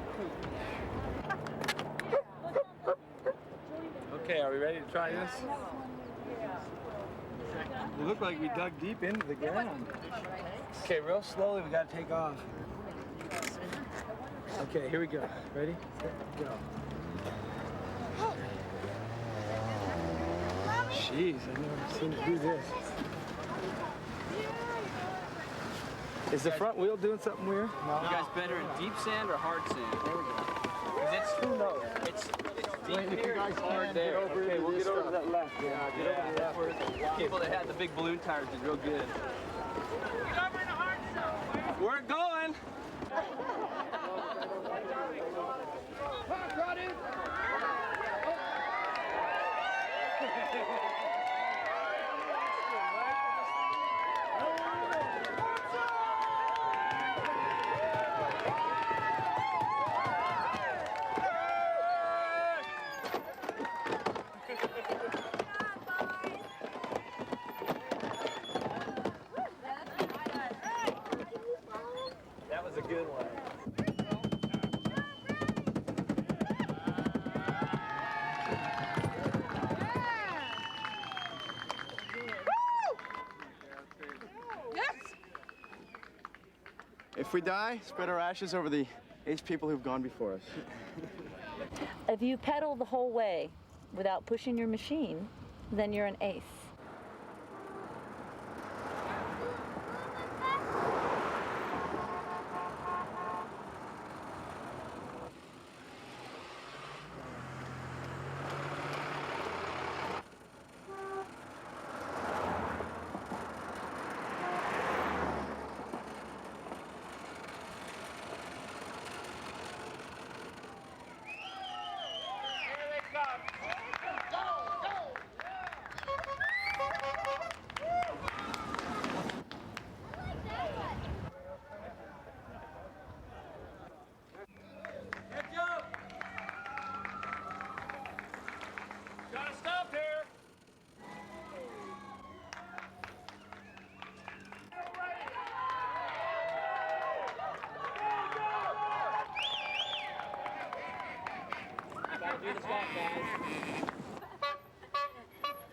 Okay, are we ready to try this? It looked like we dug deep into the ground. Okay, real slowly, we gotta take off. Okay, here we go. Ready? Set, go. Jeez, I've never seen it do this. Is the front wheel doing something weird? You guys better in deep sand or hard sand? There we go. Who knows? It's Wait, deep if here, you guys it's can, hard get there. over Okay, to we'll this get over stuff. to that left. Yeah, get over to That's where the people that had the big balloon tires did real good. We're going. If we die, spread our ashes over the ace people who've gone before us. If you pedal the whole way without pushing your machine, then you're an ace.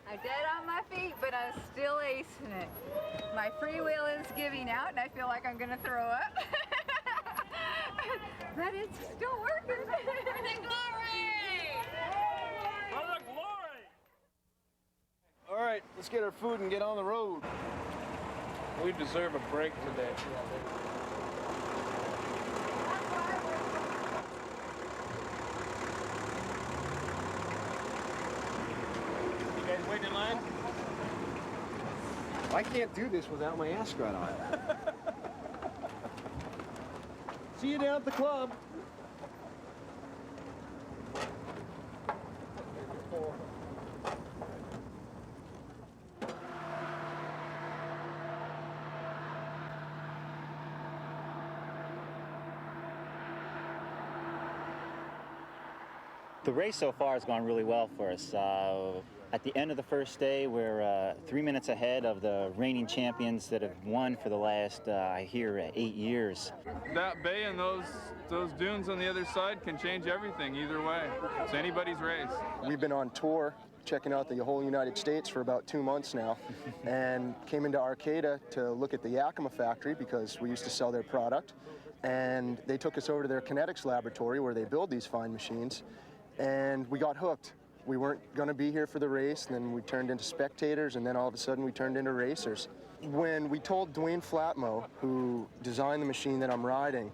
I'm dead on my feet, but I'm still acing it. My free will is giving out, and I feel like I'm gonna throw up. But it's still working. For the glory! For the glory! All right, let's get our food and get on the road. We deserve a break today. You guys waiting in line? I can't do this without my ascot on. See you down at the club. The race so far has gone really well for us. At the end of the first day, we're 3 minutes ahead of the reigning champions that have won for the last, I hear, 8 years. That bay and those dunes on the other side can change everything either way. It's anybody's race. We've been on tour checking out the whole United States for about 2 months now and came into Arcata to look at the Yakima factory because we used to sell their product. And they took us over to their Kinetics laboratory where they build these fine machines, and we got hooked. We weren't going to be here for the race, and then we turned into spectators, and then all of a sudden we turned into racers. When we told Dwayne Flatmo, who designed the machine that I'm riding,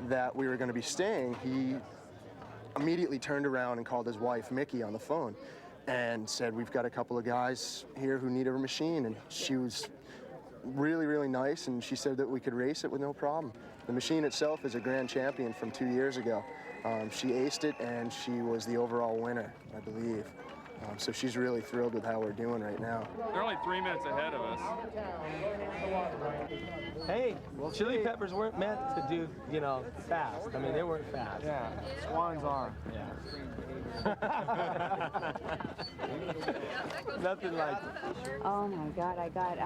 that we were going to be staying, he immediately turned around and called his wife, Mickey, on the phone and said, "We've got a couple of guys here who need a machine." And she was really, really nice, and she said that we could race it with no problem. The machine itself is a grand champion from 2 years ago. She aced it, and she was the overall winner, I believe. So she's really thrilled with how we're doing right now. They're only 3 minutes ahead of us. Hey, chili peppers weren't meant to do, fast. I mean, they weren't fast. Yeah, swans are. Yeah. Nothing like it. Oh my God, I got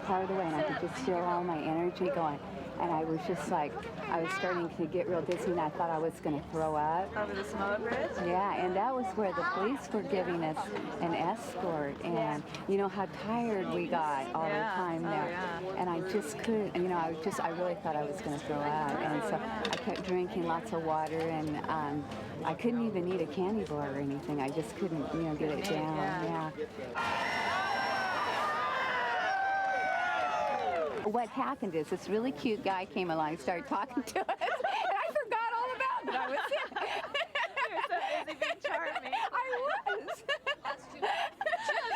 part of the way, and I could just feel all my energy going. And I was just like, I was starting to get real dizzy, and I thought I was going to throw up. Over the smoke bridge? Yeah, and that was where the police were giving us an escort, and you know how tired we got all the time there. And I just couldn't, I really thought I was going to throw up. And so I kept drinking lots of water, and I couldn't even eat a candy bar or anything. I just couldn't, get it down. Yeah. What happened is this really cute guy came along and started talking to us, and I forgot all about that I was there. You were so busy being charming. I was. That's too bad.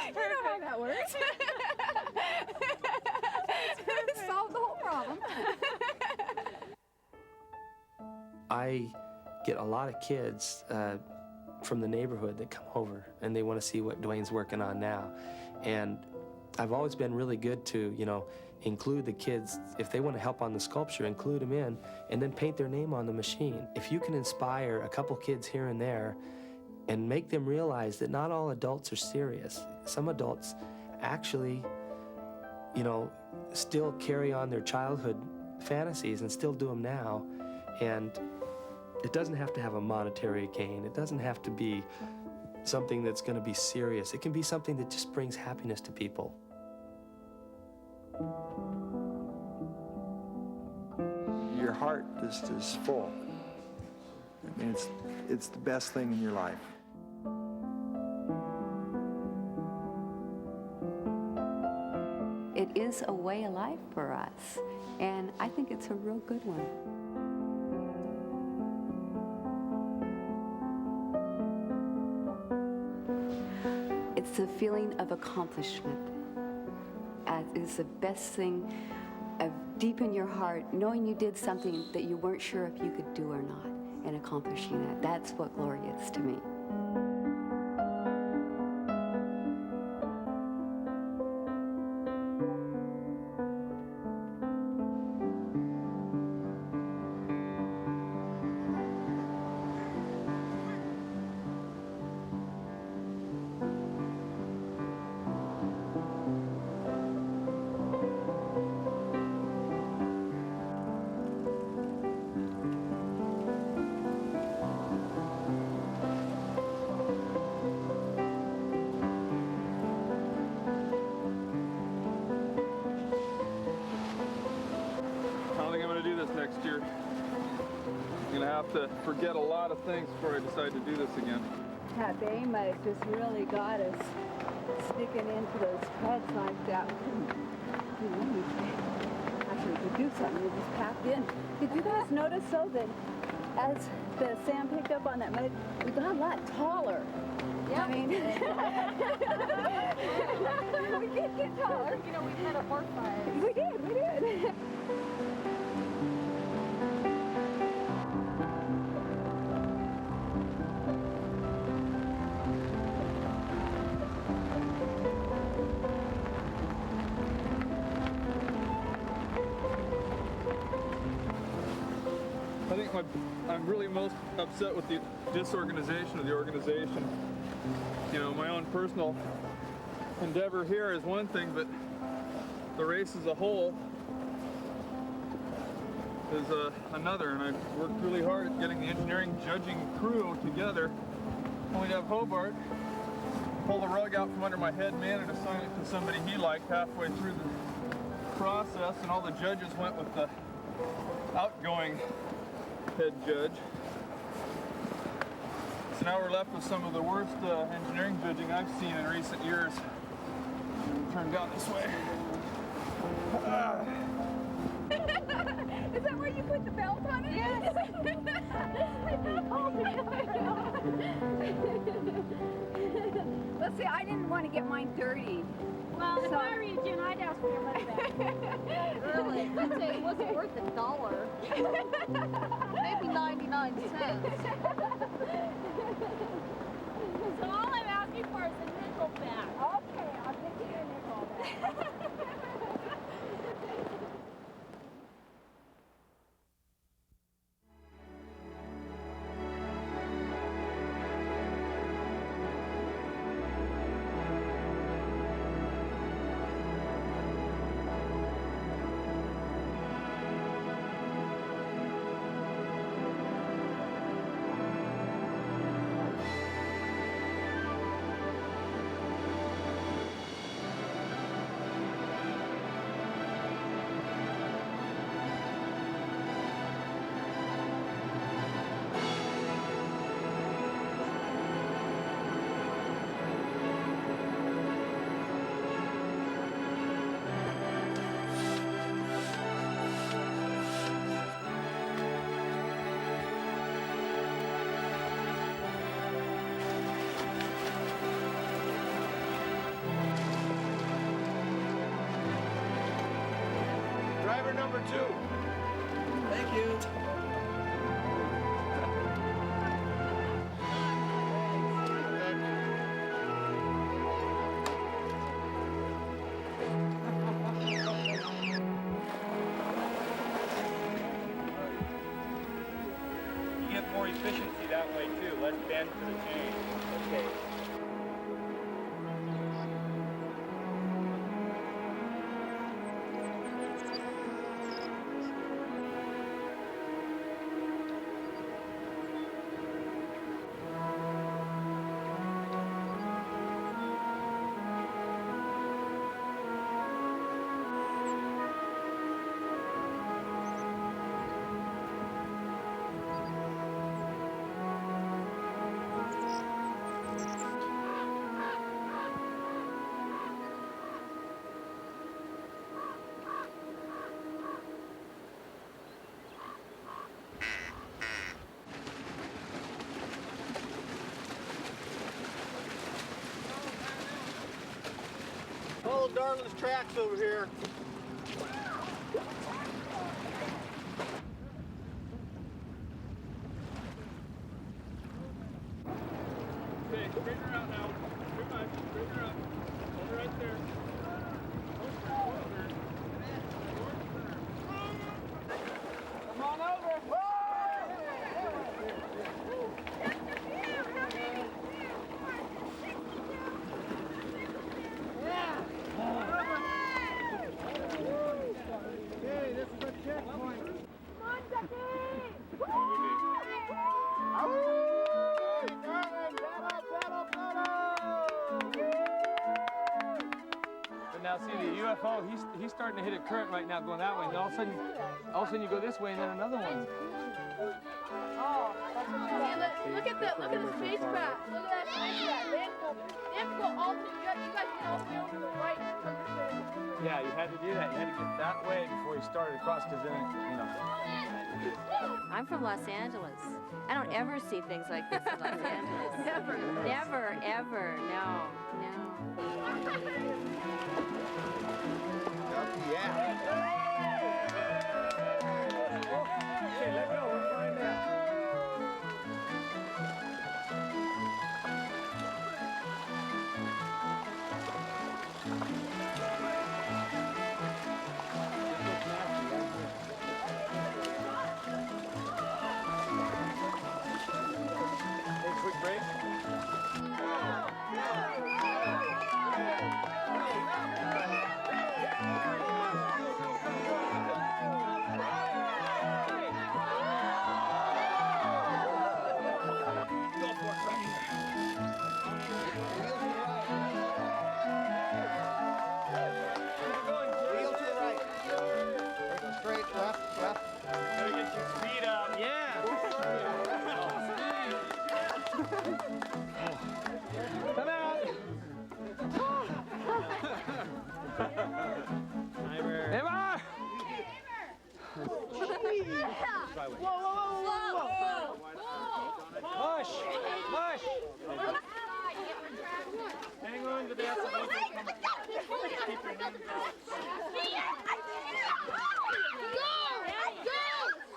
You know how that works. It solved the whole problem. I get a lot of kids from the neighborhood that come over, and they want to see what Dwayne's working on now. And I've always been really good to, include the kids. If they want to help on the sculpture, include them in, and then paint their name on the machine. If you can inspire a couple kids here and there and make them realize that not all adults are serious. Some adults actually, still carry on their childhood fantasies and still do them now. And it doesn't have to have a monetary gain. It doesn't have to be something that's going to be serious. It can be something that just brings happiness to people. your heart just is full. I mean, it's the best thing in your life. It is a way of life for us, and I think it's a real good one. It's a feeling of accomplishment. It's the best thing of deep in your heart, knowing you did something that you weren't sure if you could do or not, and accomplishing that. That's what glory is to me. Next year. I'm gonna have to forget a lot of things before I decide to do this again. That Bayma's just really got us sticking into those heads like that. Actually, we could do something. We just packed in. Did you guys notice though that as the sand picked up on that mud, we got a lot taller? Yeah. I mean, we did get taller. You know, we had a horse fire. We did. I think I'm really most upset with the disorganization of the organization. You know, my own personal endeavor here is one thing, but the race as a whole is another, and I've worked really hard at getting the engineering judging crew together. Only to have Hobart pull the rug out from under my head man and assign it to somebody he liked halfway through the process, and all the judges went with the outgoing head judge. So now we're left with some of the worst engineering judging I've seen in recent years. Turned out this way. Is that where you put the belt on it? Yes. Let's see, I didn't want to get mine dirty. Well, if I were you, Jen, I'd ask for your money back. Really? I'd say it wasn't worth $1. Maybe 99 cents. So all I'm asking for is a nickel back. Okay, I'll take you a nickel back. Driver number 2. Thank you. You get more efficiency that way too, less bend to the chain. Okay. Follow Darlin's tracks over here. Okay, bring her out now. Too much. Bring her up. Hold her right there. Come on over. Okay, this is a checkpoint. Come on, Ducky! But now see the UFO, he's starting to hit a current right now going that way, and all of a sudden you go this way and then another one. Oh, that's what you look at the spacecraft. Look at that spacecraft. They have to go all the way. You guys can all stay over to the right. Yeah, you had to do that. You had to get that way before you started across, because then, you know. I'm from Los Angeles. I don't ever see things like this in Los Angeles. Never. Never, ever. No, no. Yeah. Okay, let go. We're flying now. Hey, quick break. Wheel to the right. Go straight, left, left. Gotta get your speed up. Yeah. Come out. Timer. Emma! Push! Push! Hang on to that.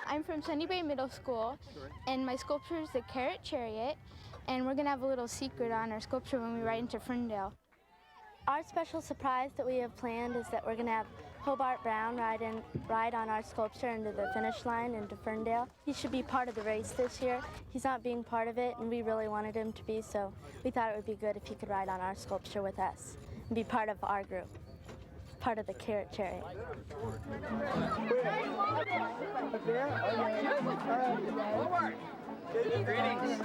I'm from Sunny Bay Middle School, and my sculpture is the Carrot Chariot, and we're gonna have a little secret on our sculpture when we ride into Ferndale. Our special surprise that we have planned is that we're gonna have Hobart Brown ride on our sculpture into the finish line into Ferndale. He should be part of the race this year. He's not being part of it, and we really wanted him to be, so we thought it would be good if he could ride on our sculpture with us and be part of our group, part of the Carrot Chariot. Greetings.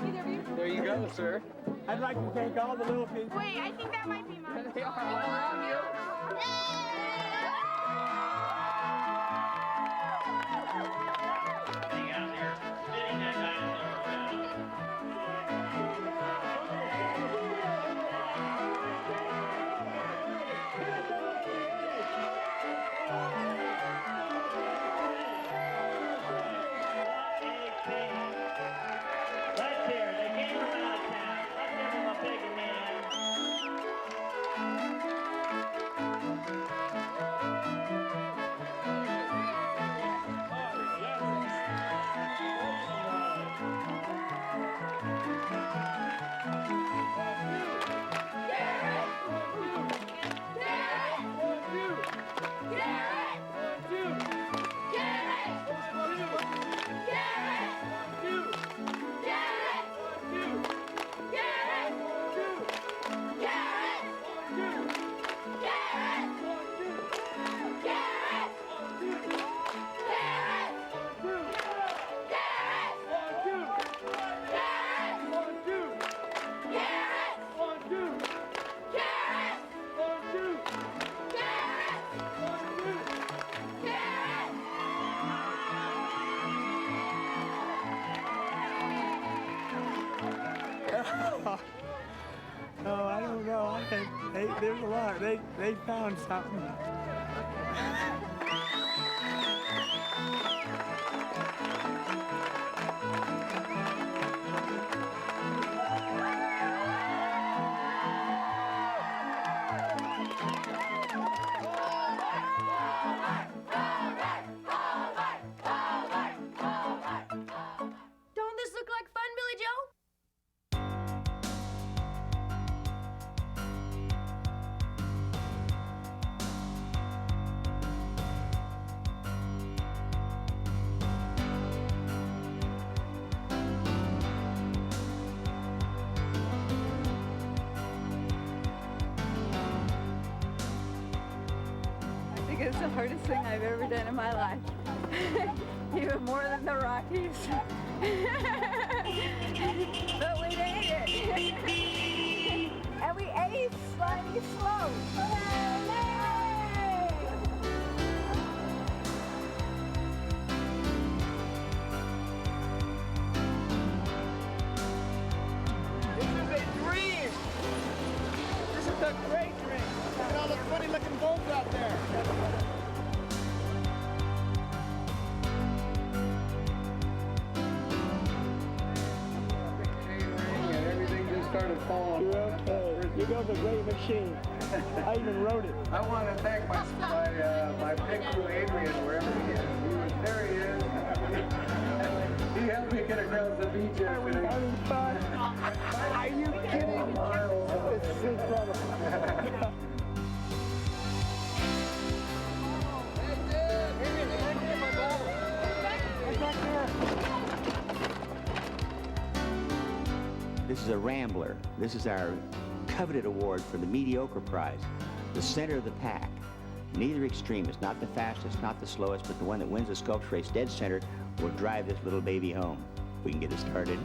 There you go, sir. I'd like to thank all the little people. Wait, I think that might be mine. They are all around you. Oh, I don't know. There's a lot. They found something. think it's the hardest thing I've ever done in my life. Even more than the Rockies. But we made it. And we aced sliding slow. This is a dream. This is a great dream. Look at all the funny looking boats out there. And everything just started falling. You're okay. You built a great machine. I even wrote it. I want to thank my pit crew, Adrian, wherever he is. There he is. He helped me get across the beach yesterday. Having fun. Are you kidding? This is incredible. This is a Rambler. This is our coveted award for the mediocre prize, the center of the pack. Neither extreme. It's not the fastest, not the slowest, but the one that wins the sculpture race dead center will drive this little baby home. We can get it started.